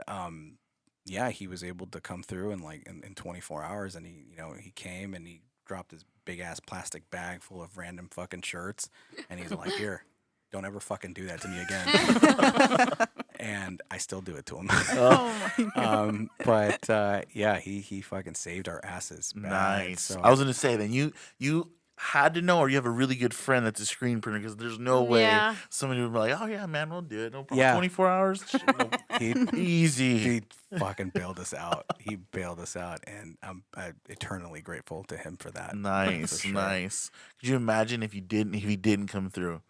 yeah, he was able to come through in 24 hours, and he came and he dropped his big ass plastic bag full of random fucking shirts, and he's like, here, don't ever fucking do that to me again. And I still do it to him. Oh my God. But yeah, he fucking saved our asses. Bad. Nice. So, I was gonna say then you had to know, or you have a really good friend that's a screen printer, because there's no way Yeah. somebody would be like, oh yeah, man, we'll do it. No problem. Yeah. 24 hours. Easy. he fucking bailed us out. He bailed us out, and I'm eternally grateful to him for that. Nice, For sure. nice. Could you imagine if he didn't come through?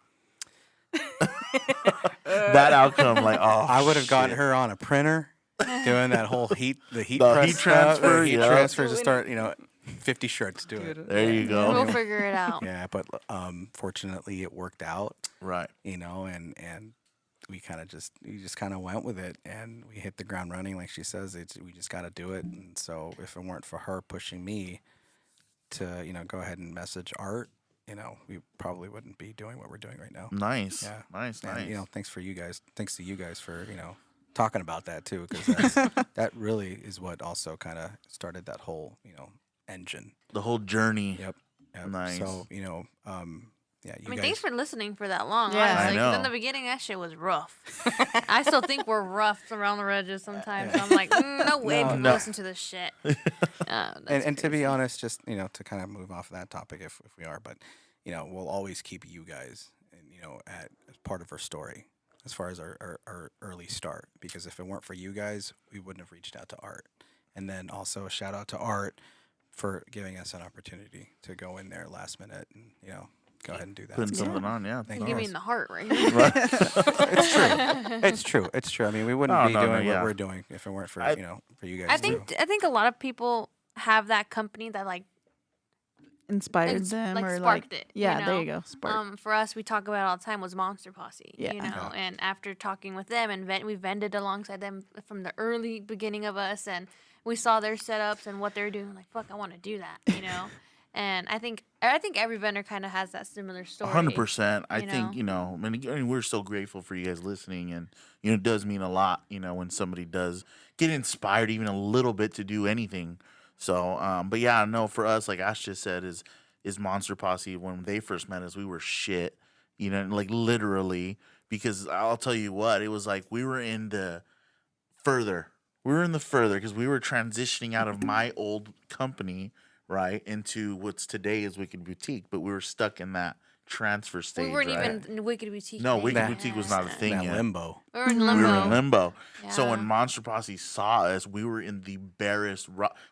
That outcome, like, oh, I would have gotten shit. her on a printer, doing that whole heat The press heat stuff, transfer, heat yeah. transfer to start, 50 shirts, do it. There you go. We'll figure it out. Yeah, but fortunately it worked out, Right. and we just kind of went with it, and we hit the ground running, like she says. We just got to do it, and so if it weren't for her pushing me to go ahead and message Art, we probably wouldn't be doing what we're doing right now. Nice. Yeah. Nice. And, Nice. thanks to you guys for talking about that too, because that really is what also kind of started that whole engine. The whole journey. Yep. Nice. So yeah, you I mean, guys. thanks for listening for that long. Yeah. Honestly, 'cause I in know. the beginning, that shit was rough. I still think we're rough around the edges sometimes. I'm like, no way, people No. listen to this shit. and to be honest, just to kind of move off of that topic, if we are, but we'll always keep you guys, as part of our story as far as our early start, because if it weren't for you guys, we wouldn't have reached out to Art. And then also a shout out to Art for giving us an opportunity to go in there last minute and go ahead and do that. Putting So, something on, yeah. Thank You you. give me in the heart right here. it's true. It's true. I mean, we wouldn't No, be no, no, doing yeah. what we're doing if it weren't for I- for you guys. I too. think a lot of people have that company that Inspired them like or sparked like it. yeah, there you go. Spark. For us, we talk about it all the time was Monster Posse. Yeah. Yeah. And after talking with them and we vended alongside them from the early beginning of us, and we saw their setups and what they're doing. Like, fuck, I want to do that. And I think every vendor kind of has that similar story. 100%. I you think, know? and we're so grateful for you guys listening. And, it does mean a lot, when somebody does get inspired even a little bit to do anything. So, but yeah, no, for us, like Ash just said, is Monster Posse. When they first met us, we were shit, like literally, because I'll tell you what, it was like we were in the further. We were in the further because we were transitioning out of my old company, right, into what's today is Wicked Boutique, but we were stuck in that transfer stage. We weren't right? even in Wicked Boutique. No, yet. Wicked That- Boutique was not a thing That yet. limbo. We were in We limbo. were in limbo. So Yeah. when Monster Posse saw us, we were in the barest.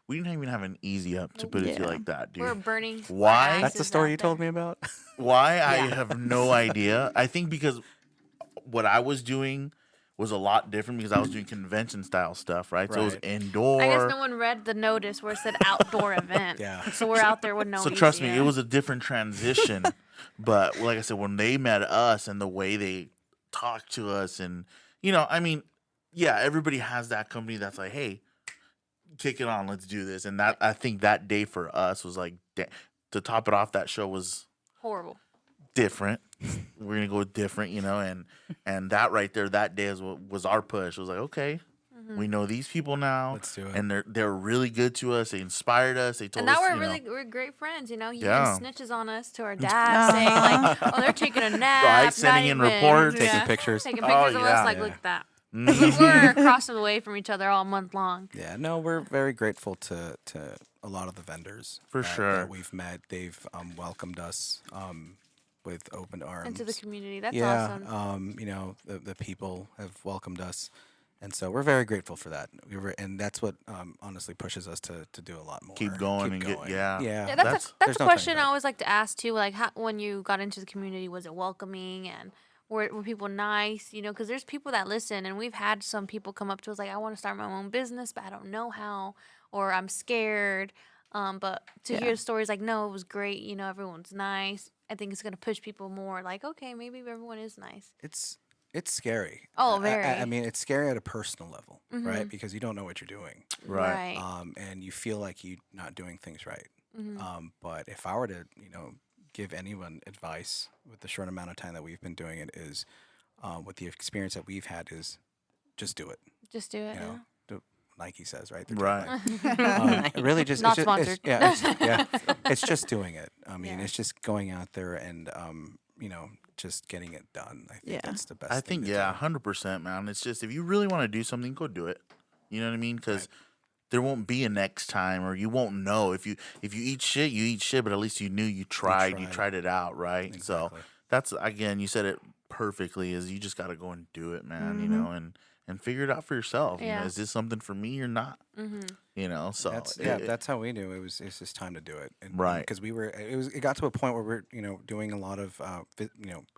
We didn't even have an easy up, to put it to you Yeah. like that, dude. We were burning. Why? our That's the asses story out you told there. me about. Why? I Yeah. have no idea. I think because what I was doing was a lot different because I was doing convention style stuff, right? So it was Right. indoor. I guess no one read the notice where it said outdoor event. Yeah. So we're out there with no. So trust me, easy it was a different transition. But like I said, when they met us and the way they talked to us, and yeah, everybody has that company that's like, hey, kick it on, let's do this. And that I think that day for us was like, to top it off, that show was horrible. different. We're gonna go different, and that right there, that day is what was our push. It was like, okay, Mm-hmm. we know these people now. Let's do it. And they're really good to us. They inspired us. They told And us, now we're great friends. He Yeah. even snitches on us to our dad, saying like, "Oh, they're taking a nap." Right, not sending in even- reports. Taking pictures. taking Oh, pictures of yeah. us. Like, Yeah. look at that. Mhm. We're across the way from each other all month long. Yeah, no, we're very grateful to a lot of the vendors For that sure. we've met. They've welcomed us with open arms Into the community. That's yeah, awesome. the people have welcomed us, and so we're very grateful for that. And that's what honestly pushes us to do a lot more. Keep going and get yeah. Yeah, that's- that's there's a no turning question I back. always like to ask too. Like, how, when you got into the community, was it welcoming and were people nice? Because there's people that listen, and we've had some people come up to us like, "I want to start my own business, but I don't know how, or I'm scared." But to Yeah. hear stories like, "No, it was great. Everyone's nice." I think it's gonna push people more. Like, okay, maybe everyone is nice. It's scary. Oh, I very. mean, it's scary at a personal level, right? Because you don't know what you're doing. Right. And you feel like you're not doing things right. Mhm. But if I were to, give anyone advice with the short amount of time that we've been doing it, is with the experience that we've had, is just do it. Just do it. You know, do, Nike says, right? Their Right. tagline. Really, just Not it's sponsored. it's just doing it. I mean, Yeah. it's just going out there and just getting it done. I think Yeah. that's the best. I thing think, to yeah, do. 100%, man. It's just if you really want to do something, go do it. You know what I mean? Because there won't be a next time, or you won't know. If you eat shit, you eat shit, but at least you knew you tried. You tried. tried it out, right? So Exactly. that's, again, you said it perfectly. Is you just got to go and do it, man. And figure it out for yourself. Yeah. Is this something for me or not? Mm-hmm. So That's how we knew it's just time to do it. And, Right. Because it got to a point where we're doing a lot of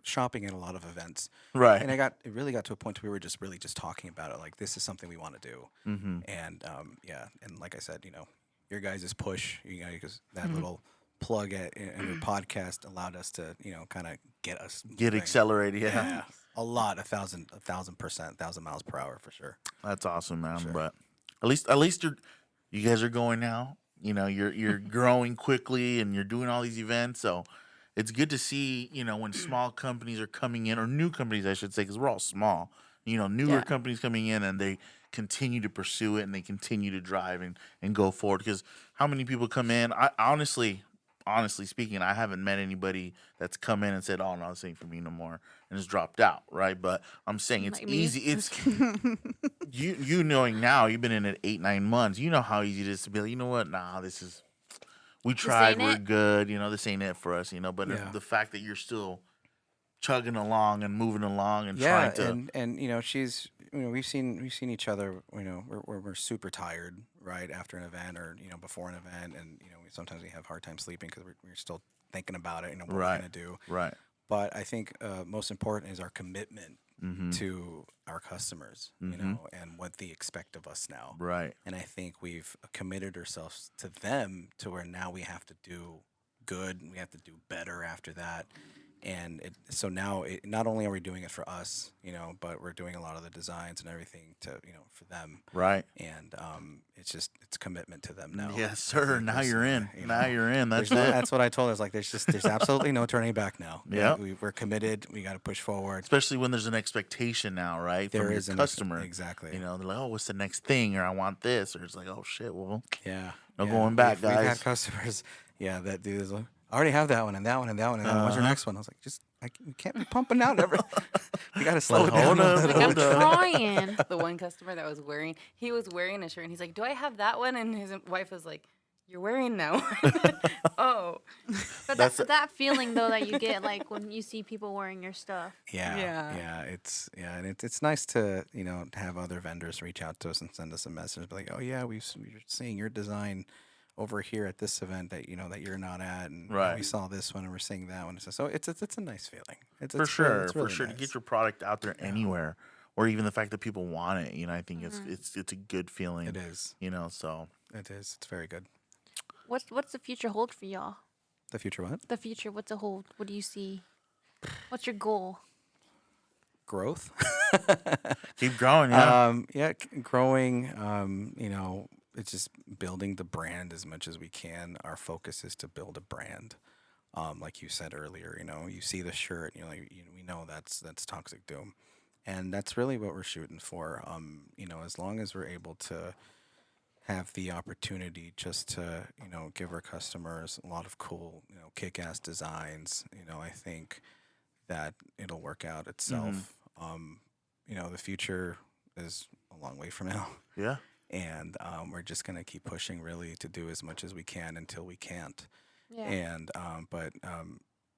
shopping at a lot of events. right. And it really got to a point where we were just really just talking about it. Like, this is something we want to do. Mm-hmm. And and like I said, your guys' push, because that little plug in your podcast allowed us to, kind of get us Get moving. accelerated. Yeah. Yeah, a lot, 1,000%, 1,000 miles per hour for sure. That's awesome, man. Sure. But at least you guys are going now. You're growing quickly and you're doing all these events. So it's good to see, when small companies are coming in, or new companies, I should say, because we're all small. Newer Yeah. companies coming in, and they continue to pursue it and they continue to drive and go forward. Because how many people come in? I honestly speaking, I haven't met anybody that's come in and said, "Oh no, this ain't for me no more," and just dropped out, right? But I'm saying it's Like me. easy. It's you knowing now, you've been in it 8-9 months. You know how easy it is to be like, you know what? Nah, this is. We tried. ain't We're it. good. This ain't it for us. But Yeah. the fact that you're still chugging along and moving along and Yeah, trying to. and she's we've seen each other. We're super tired right after an event or before an event, and sometimes we have hard time sleeping because we're still thinking about it. What Right. we're gonna do. Right. But I think most important is our commitment Mm-hmm. to our customers, Mhm. and what they expect of us now. Right. And I think we've committed ourselves to them to where now we have to do good, and we have to do better after that. And so now not only are we doing it for us, but we're doing a lot of the designs and everything to, for them. Right. And it's commitment to them now. Yes, I sir. think Now there's, you're in. Now you're in. That's there's it. that's what I told her. I was like, there's absolutely no turning back now. Yep. We're committed. We got to push forward. Especially when there's an expectation now, right? There from is your an customer. exactly. They're like, oh, what's the next thing? Or I want this. Or it's like, oh, shit. Well, Yeah. no going back, We've had guys. customers, that do this. Like, I already have that one and that one and that one and that one. What's your next one? I was like, we can't be pumping out every. We got to slow Like, it down. hold a up, little I'm hold up. trying. The one customer that was wearing a shirt and he's like, "Do I have that one?" And his wife was like, "You're wearing that one." Oh, But That's that feeling though that you get like when you see people wearing your stuff. Yeah. And it's nice to to have other vendors reach out to us and send us a message, be like, oh yeah, we're seeing your design over here at this event that that you're not at, and Right. we saw this one and we're seeing that one. So it's a nice feeling. It's For it's sure. really- it's For really sure. To nice. get your product out there anywhere. Or even the fact that people want it. I think Mm-hmm. it's a good feeling. It is. So. It is. It's very good. What's the future hold for y'all? The future what? The future, what's a hold? What do you see? What's your goal? Growth. Keep growing, yeah. Growing. It's just building the brand as much as we can. Our focus is to build a brand. Like you said earlier, you see the shirt, we know that's Toxic Doom, and that's really what we're shooting for. As long as we're able to have the opportunity just to, give our customers a lot of cool, kick-ass designs, I think that it'll work out itself. The future is a long way from now. Yeah. And we're just going to keep pushing really to do as much as we can until we can't. Yeah. And but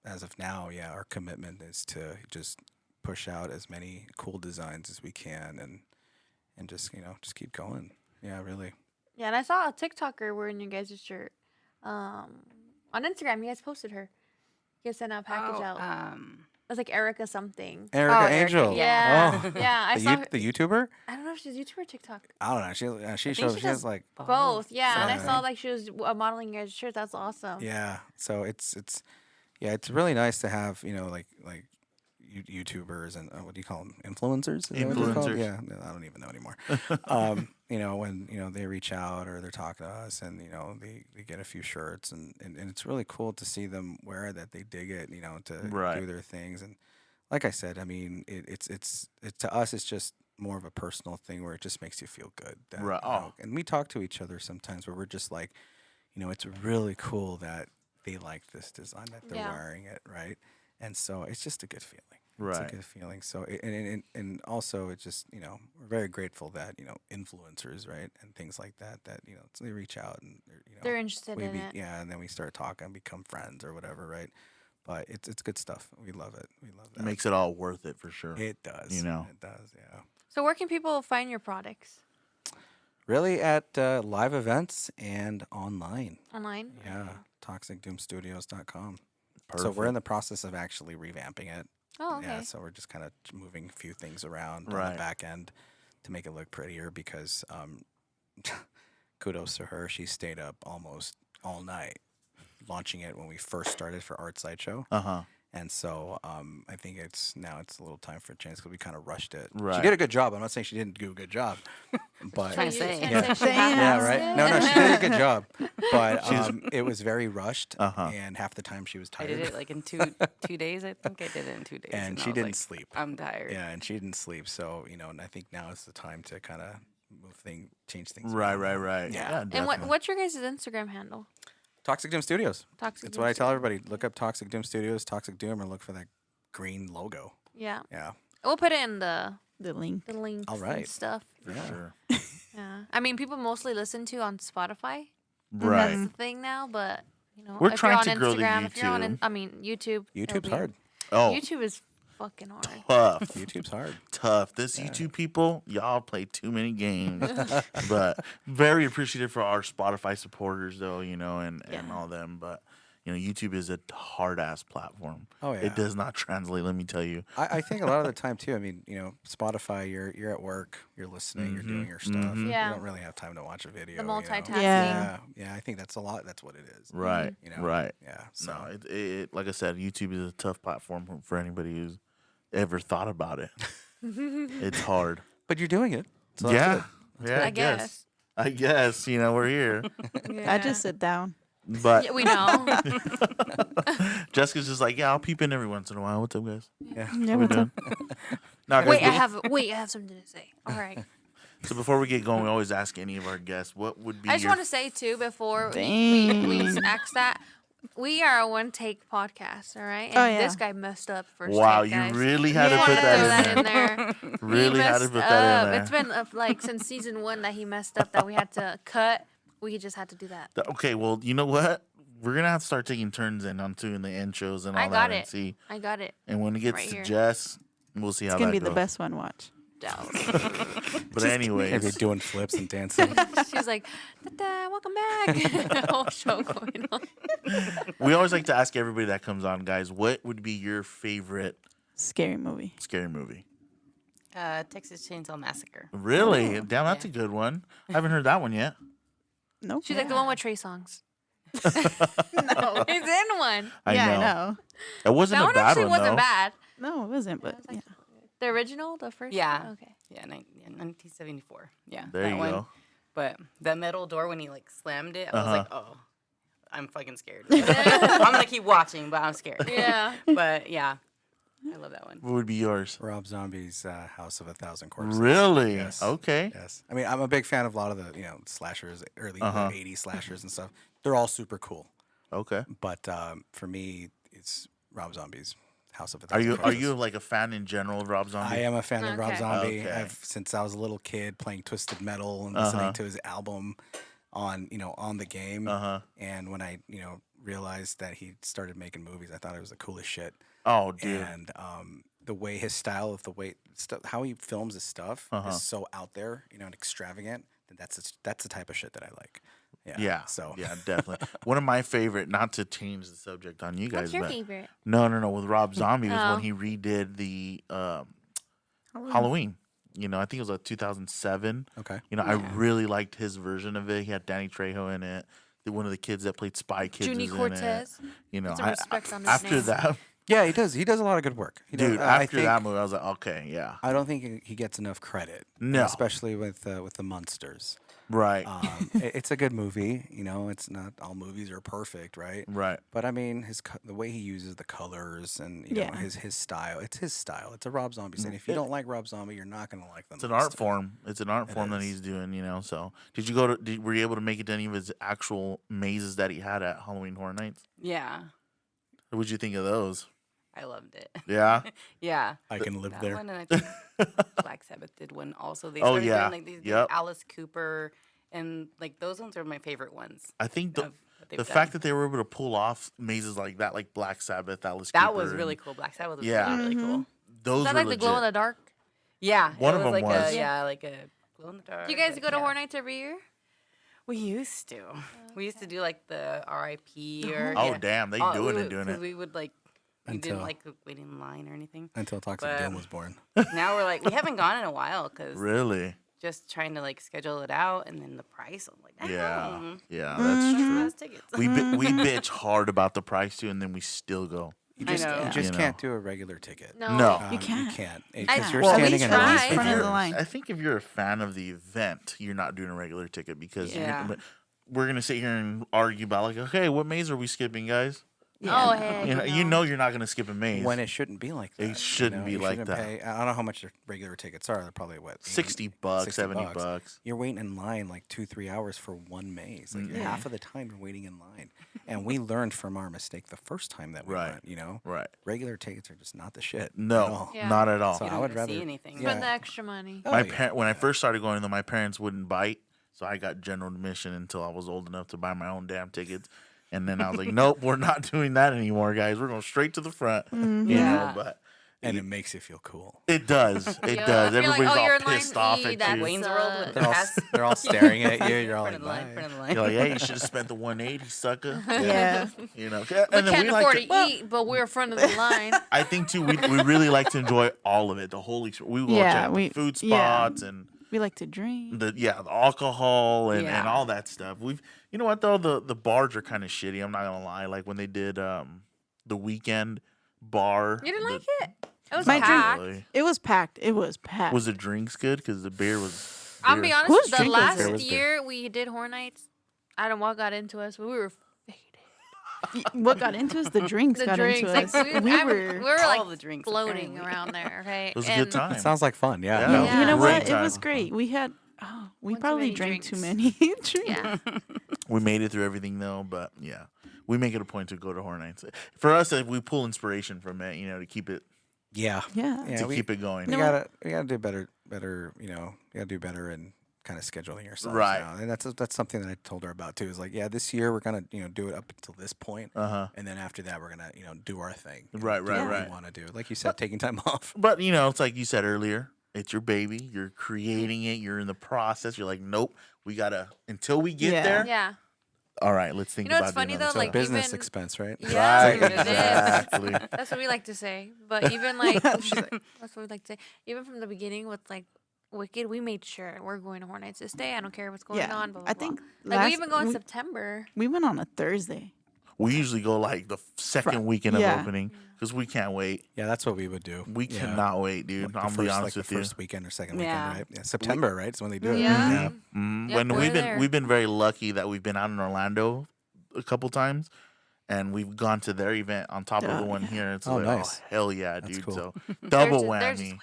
as of now, our commitment is to just push out as many cool designs as we can and just just keep going. Yeah, really. Yeah, and I saw a TikToker wearing your guys' shirt. On Instagram, you guys posted her. You guys sent out a package Oh, out. It was like Erica something. Erica Erica, Angel. yeah. Oh. Yeah, I saw her. The YouTuber? I don't know if she's YouTube or TikTok. I don't know. She think she has does like Both, yeah. And I Yeah. saw like she was modeling your shirts. That's awesome. yeah. So it's really nice to have like YouTubers and what do you call them? Influencers? Is that what they're called? Influencers. Yeah, no, I don't even know anymore. When they reach out or they're talking to us and they get a few shirts and it's really cool to see them wear that they dig it, to Right. do their things. And like I said, I mean, it's to us it's just more of a personal thing where it just makes you feel good. That, Right. and we talk to each other sometimes where we're just like, it's really cool that they like this design that they're Yeah. wearing it, right? And so it's just a good feeling. Right. It's a good feeling. So and also it's just we're very grateful that influencers, right, and things like that so they reach out and They're interested in it. and then we start talking and become friends or whatever, right? But it's good stuff. We love it. We love that. It makes it all worth it for sure. It does. You know. It does. Yeah. So where can people find your products? Really at live events and online. Online? Yeah. ToxicDoomStudios.com. Perfect. So we're in the process of actually revamping it. Oh, okay. Yeah, so we're just kind of moving a few things around on Right. the back end to make it look prettier because kudos to her. She stayed up almost all night launching it when we first started for Art Sideshow. Uh-huh. And so I think it's a little time for a change because we kind of rushed it. She Right. did a good job. I'm not saying she didn't do a good job, but Trying to So you- say. and Yeah. so she has yeah, to- right. No, she did a good job, but She's- it was very rushed, Uh-huh. and half the time she was I tired. did it like in 2 days. I think I did it in 2 days. And I she was didn't like, sleep. I'm tired. Yeah, and she didn't sleep. So and I think now is the time to kind of change things. Right, around. right, right. Yeah. Yeah, And definitely. what's your guys' Instagram handle? Toxic Doom Studios. Toxic That's Doom what I tell Studios. everybody. Look up Toxic Doom Studios, Toxic Doom, or look for that green logo. Yeah. Yeah. We'll put it in the link. links All and right. stuff. For Yeah. sure. Yeah. I mean, people mostly listen to on Spotify. Right. That's the thing now, but We're if trying you're to on grow the Instagram, if you're on, YouTube. YouTube. it'll YouTube's be- hard. Oh, YouTube is fucking hard. tough. YouTube's hard. Tough. This YouTube people, y'all play too many games. But very appreciative for our Spotify supporters, though, and Yeah. all them. But YouTube is a hard ass platform. Oh, yeah. It does not translate. Let me tell you. I think a lot of the time too. I mean, Spotify. You're at work. You're listening. You're doing your stuff. Yeah. You don't really have time to watch a video. The you know? multitasking. Yeah. Yeah. I think that's a lot. That's what it is. Right. Right. Yeah. So. No, it like I said, YouTube is a tough platform for anybody who's ever thought about it. It's hard. But you're doing it. So that's Yeah. good. Yeah. I guess. I guess we're here, Yeah. I just sit down. but Yeah, we know. Jessica's just like, yeah, I'll peep in every once in a while. What's up, guys? Yeah, How we what's up? doing? No, guys, wait, I have something to say. All right. So before we get going, we always ask any of our guests what would be. I just your want to say too before we Dang. ask that, we are a one take podcast, all right? And Oh, yeah. this guy messed up first. Wow, take, you guys. really had He to wanted put to throw that in there. there. Really He had to messed put that in up. there. It's been like since season 1 that he messed up that we had to cut. We just had to do that. Okay, well, you know what? We're gonna have to start taking turns in on doing the intros and all I that, got and it. see. I got it. And when it gets Right to here. Jess, we'll see how It's gonna that be goes. the best one. Watch. Down. But Maybe anyways, doing flips and dancing. She's like, "Da-da, welcome back." Whole show going on. we always like to ask everybody that comes on, guys, what would be your favorite Scary movie. scary movie? Texas Chainsaw Massacre. Really? Damn, that's a good one. I haven't heard that one yet. Nope. She's like the one with Trey songs. no. He's in one. I yeah, know. I know. It wasn't That a one bad actually one wasn't though. bad. No, it wasn't. But yeah. The original, the first. Yeah. one? Okay. Yeah, 1974. Yeah. There that you one. go. But the metal door when he like slammed it, I Uh-huh. was like, oh, I'm fucking scared. I'm gonna keep watching, but I'm scared. Yeah. But yeah, I love that one. What would be yours? Rob Zombie's House of a Thousand Corpses. Really? Yes. Okay. Yes. I mean, I'm a big fan of a lot of the slashers, early Uh-huh. 80s slashers and stuff. They're all super cool. Okay. But for me, it's Rob Zombie's House of a Are Thousand you Corpses. like a fan in general of Rob Zombie? I am a fan of Rob Okay. Zombie. Okay. I've since I was a little kid playing Twisted Metal and Uh-huh. listening to his album on the game. Uh-huh. And when I realized that he started making movies, I thought it was the coolest shit. Oh, dude. And the way his style of how he films his stuff Uh-huh. is so out there, and extravagant. And that's the type of shit that I like. Yeah. Yeah. So yeah, definitely. One of my favorite, not to change the subject on you guys, What's your but favorite? no, with Rob Zombie was Oh. when he redid the Halloween. I think it was like 2007. okay. I really liked his version of it. He had Danny Trejo in it. One of the kids that played Spy Kids Junie was Cortez. in it. Put some respect on his after name. that, Yeah, he does. He does a lot of good work. He does. dude, I after think- that movie, I was like, okay, yeah, I don't think he gets enough credit. No. especially with the monsters. right, It's a good movie. It's not all movies are perfect, right? right. But I mean, the way he uses the colors and Yeah. his style. It's his style. It's a Rob Zombie. And if you don't like Rob Zombie, you're not gonna like them. It's an art form. It's an art It form that is. he's doing. So, were you able to make it to any of his actual mazes that he had at Halloween Horror Nights? Yeah, What would you think of those? I loved it. Yeah. Yeah. I can live That there. one, and I think Black Sabbath did one also. They Oh, started yeah. doing like these Yep. Alice Cooper, and like those ones are my favorite ones. I think the that they've the done. fact that they were able to pull off mazes like that, like Black Sabbath, Alice That Cooper, was really and cool. Black Sabbath was Yeah. really, really cool. Those Is that were like the glow in legit. the dark? Yeah, One it of was 'em like was. like a glow in the dark. Do you guys like, go to yeah. Horror Nights every year? We used to. We used to do like the RIP or Oh yeah. damn, they Oh, doing we it, would- doing 'cause it. We would like we Until- didn't like wait in line or anything. Until Toxic But- Doom was born. Now we're like we haven't gone in a while because Really? just trying to like schedule it out and then the price. I'm like, Yeah. damn. Yeah, Mm-hmm. that's true. Those tickets. We we bitch hard about the price too, and then we still go. You I just, know. you just You can't know. do a regular ticket. No. No. You can't. You can't. I- Because you're Well, standing we in a line. tried. Front of If the you're- line. I think if you're a fan of the event, you're not doing a regular ticket because Yeah. we're gonna sit here and argue about like, okay, what maze are we skipping, guys? Oh, heck You know you're not gonna skip a maze. When it shouldn't be like that. It shouldn't be You like shouldn't that. Pay, I don't know how much the regular tickets are. They're probably what? 60 bucks, 60 70 bucks. bucks. You're waiting in line like 2-3 hours for one maze. Like half of the time you're waiting in line. And we learned from our mistake the first time that we Right. went. Right. Regular tickets are just not the shit. at No, all. Yeah. not at all. So You I don't would even rather see anything. Yeah. Spend the extra money. Oh, My yeah. parent when I first started going, though, my parents wouldn't bite, so I got general admission until I was old enough to buy my own damn tickets. And then I was like, nope, we're not doing that anymore, guys. We're going straight to the front. You know, Yeah. but And it makes you feel cool. It does. It Yeah, does. if you're like, Everybody's oh, you're all in line pissed off E, at that's you. Wayne's World with the They're all, pass. they're all staring at you. You're all Front like, of the line, bye. front of the line. You're like, hey, you should have spent the 180, sucker. Yeah. You know, We and then can't we like afford to, to eat, but we're in front of the line. I think too, we really like to enjoy all of it. The whole experience. We go Yeah, check we- the food yeah. spots and We like to drink. the alcohol and Yeah. all that stuff. You know what though, the bars are kind of shitty. I'm not gonna lie. Like when they did the weekend bar. You didn't like it? It was My drink- packed. Really. It was packed. It was packed. Was the drinks good? Because the beer was. I'll beer. be honest. Whose The drink was last it? Was good. year we did Horror Nights, I don't know what got into us, but we were faded. What got into us? The drinks The got drinks, into like, us. we were All like the drinks, floating apparently. around there. Okay, It was a and good time. It sounds like fun. Yeah. Yeah. No, Yeah. You know Great what? It time. was great. We had. We One too probably many drank too drinks. many drinks. Yeah, We made it through everything though, but yeah, we make it a point to go to Horror Nights. For us, we pull inspiration from it, to keep it Yeah. Yeah. Yeah, to we- keep it going. We gotta do better. You gotta do better in kind of scheduling yourselves. Right. Now. And that's something that I told her about too. Is like, yeah, this year we're gonna do it up until this point, and then after that we're gonna do our thing. and Right, do right, what right. We want to do, like you said, taking time off. But it's like you said earlier, it's your baby. You're creating it. You're in the process. You're like, nope, we gotta until we get Yeah. there. yeah. All right, let's think You know about what's funny, another though? So time. Like, business even- expense, right? Yeah, Right, it is. exactly. That's what we like to say. But even like that's what we like to say. Even from the beginning with like Wicked, we made sure we're going to Horror Nights this day. I don't care what's going Yeah. on. Blah, blah, I blah. think like we even go in September. we went on a Thursday. We usually go like the second weekend of yeah. opening because we can't wait. Yeah, that's what we would do. We Yeah. cannot wait, dude. The I'll first, be honest like with the you. first weekend or second Yeah. weekend, right? Yeah, September, right? It's when they do it. Yeah. Yeah. Mhm. Yep, When we're there. we've been very lucky that we've been out in Orlando a couple times, and we've gone to their event on top of the Oh, one yeah. here. It's Oh, like, nice. oh hell yeah, That's dude! cool. So They're double just way whammy. better.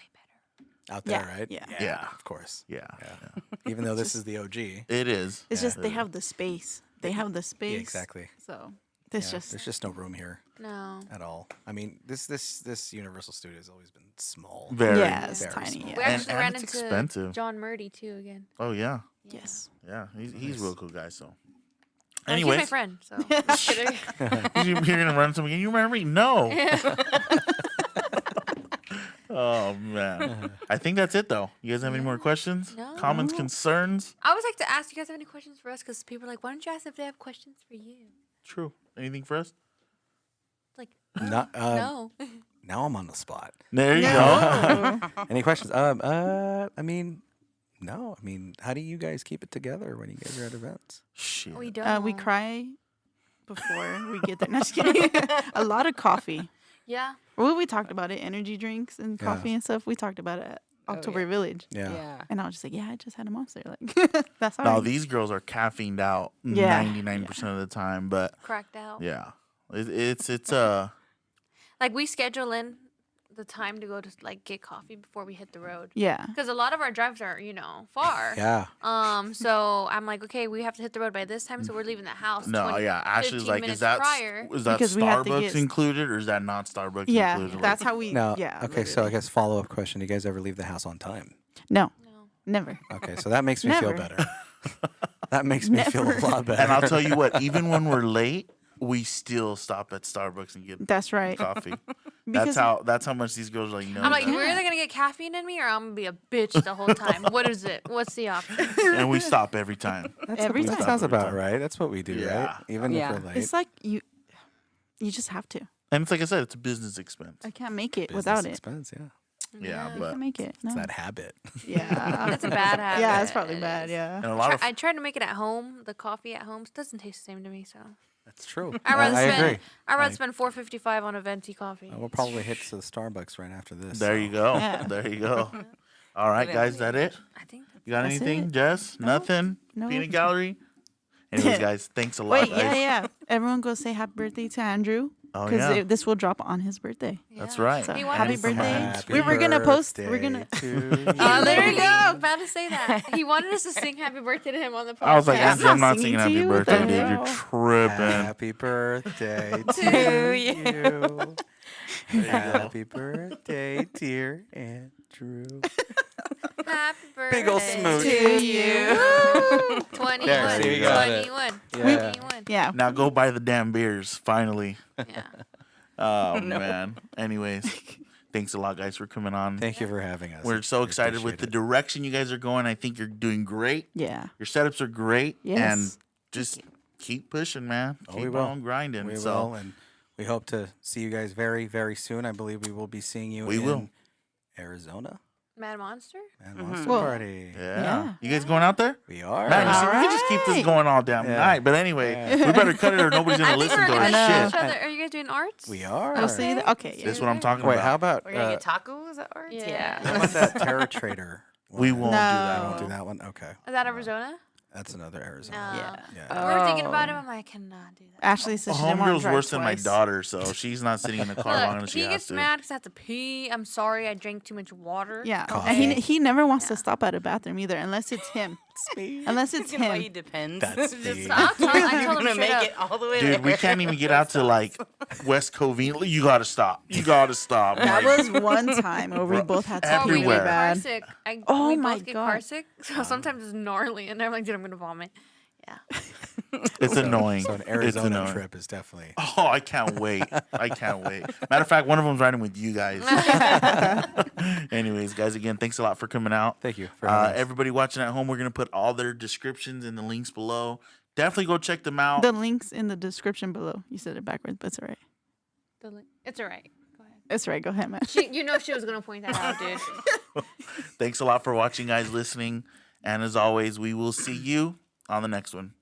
Out there, Yeah, right? yeah. Yeah. Of course. Yeah, Yeah. Even though this is the OG. it is. It's Yeah. just they have the space. They have the space. Yeah, exactly. So it's Yeah, just there's just no room here No. at all. I mean, this Universal Studio has always been small. Very. yeah, it's very tiny. small. We Yeah. actually and ran it's into expensive. John Murdy too again. Oh yeah, Yes. yeah. He's a real cool guy. So, He's my anyways, friend. So just kidding. you're gonna run something. You remember me? No. Oh man, I think that's it though. You guys have any more questions, No. comments, concerns? I always like to ask you guys have any questions for us because people are like, why don't you ask if they have questions for you? True. Anything for us? Like, Not, no. Now I'm on the spot. There you go. No. Any questions? I mean, no. I mean, how do you guys keep it together when you guys are at events? Shit. We don't. We cry before we get there. No, just kidding. A lot of coffee. Yeah. Well, we talked about it. Energy drinks and Yeah. coffee and stuff. We talked about it at October Village. Yeah. Yeah. And I was just like, yeah, I just had a monster. Like, that's how No, I- these girls are caffeined out Yeah. 99% of the time, but Cracked out. yeah, it's Like we schedule in the time to go to like get coffee before we hit the road. Yeah. Because a lot of our drives are, far. Yeah. So I'm like, okay, we have to hit the road by this time, so we're leaving the house. no, 20 yeah. Ashley's 15 like, minutes is that prior. Because we have to Starbucks get- included or is that not Starbucks Yeah. included? That's how we. No. Yeah. Okay. So I guess follow up question: do you guys ever leave the house on time? No, No. never. Okay. So that makes me feel Never. better. That makes me feel a Never. lot better. And I'll tell you what, even when we're late, we still stop at Starbucks and get That's right. coffee. Because that's how much these girls are like, no. I'm like, no. we're either gonna get caffeine in me or I'm gonna be a bitch the whole time. What is it? What's the option? And we stop every time. every that time. sounds Every about time. right. That's what we do, Yeah. right? Even Yeah. if we're late. It's like you just have to. And it's like I said, it's a business expense. I can't make it Business without it. expense, yeah. Yeah, I but can't make it. No. It's that habit. Yeah. That's a bad habit. Yeah, it's probably It bad. is. Yeah. and a lot of I tried to make it at home. The coffee at home doesn't taste the same to me. So That's true. I'd rather I spend. agree. I'd rather I- spend $4.55 on a venti coffee. We'll probably hit to the Starbucks right after this. there so. you go. Yeah. There you go. All right, guys, that it? I think. You got That's anything, it. Jess? Nothing? No. Peanut gallery? Anyways, guys, thanks a lot. Wait, guys. yeah. Everyone go say happy birthday to Andrew. Oh, Because yeah. this will drop on his birthday. That's Yeah. right. So He wanted happy us to- birthday. Happy We were gonna post. We're gonna. birthday to Oh, there you you. go. About to say that. He wanted us to sing happy birthday to him on the podcast. I was like, Yeah. Andrew, I'm not Singing singing to happy you? What the birthday, dude. You're hell? tripping. Happy birthday To to you. you. Happy birthday, dear Andrew. Happy birthday Big ol' smooch. to you. 21. There, see, you got it. 21. Yeah. 21. Yeah. Now go buy the damn beers, finally. Yeah. Oh, man. Anyways, thanks a lot, guys, for coming on. Thank you for having us. We're so We excited with the appreciate direction you guys are going. I think you're doing great. Yeah. Your setups are great. Yes. And just keep pushing, man. Oh, Keep we will. on grinding. We so will, and we hope to see you guys very, very soon. I believe we will be seeing you We in will. Arizona. Mad Monster? Man, Monster Well, Party. yeah. You guys going out there? We are. Man, you see, we can just keep this Alright. going all damn Yeah. night. But anyway, we better cut it or nobody's going I to think listen we're to our gonna see shit. each other. Are you guys doing arts? We are. Oh, see that? Okay. Yeah. That's what I'm talking Wait, about. how about We're gonna get tacos at arts. Yeah. how about that Terror Trader? We one? won't do that. I No. won't do that one. Okay, Is that Arizona? that's another Arizona. No. Yeah. Yeah. We were thinking about it. I'm like, I cannot do that. Ashley said she didn't want to Homegirl's drive worse than my twice. daughter, so she's not sitting in the car longer than Look, she he has gets to. mad because I have to pee. I'm sorry, I drank too much water. Yeah, Coffee. and he never wants Yeah. to stop at a bathroom either, unless it's him. Unless it's It's gonna him. be depends. That's Just the- I told You're him gonna straight make up. it all the way Dude, there. we can't even get out to like West Covina. You gotta stop. You gotta stop. That Like, was one time where we Bro, both had to Oh, pee we really everywhere. get car bad. sick. Oh we my both get car God. sick, so sometimes it's gnarly, and I'm like, dude, I'm gonna vomit. Yeah. it's annoying. So an It's Arizona annoying. trip is definitely. Oh, I can't wait. I can't wait. Matter of fact, one of them's riding with you guys. Anyways, guys, again, thanks a lot for coming out. Thank you for having us. Everybody watching at home, we're going to put all their descriptions in the links below. Definitely go check them out. The links in the description below. You said it backwards, but it's all right. It's all right. Go ahead. It's all right. Go ahead, man. You know she was gonna point that out, dude. Thanks a lot for watching, guys, listening. And as always, we will see you on the next one.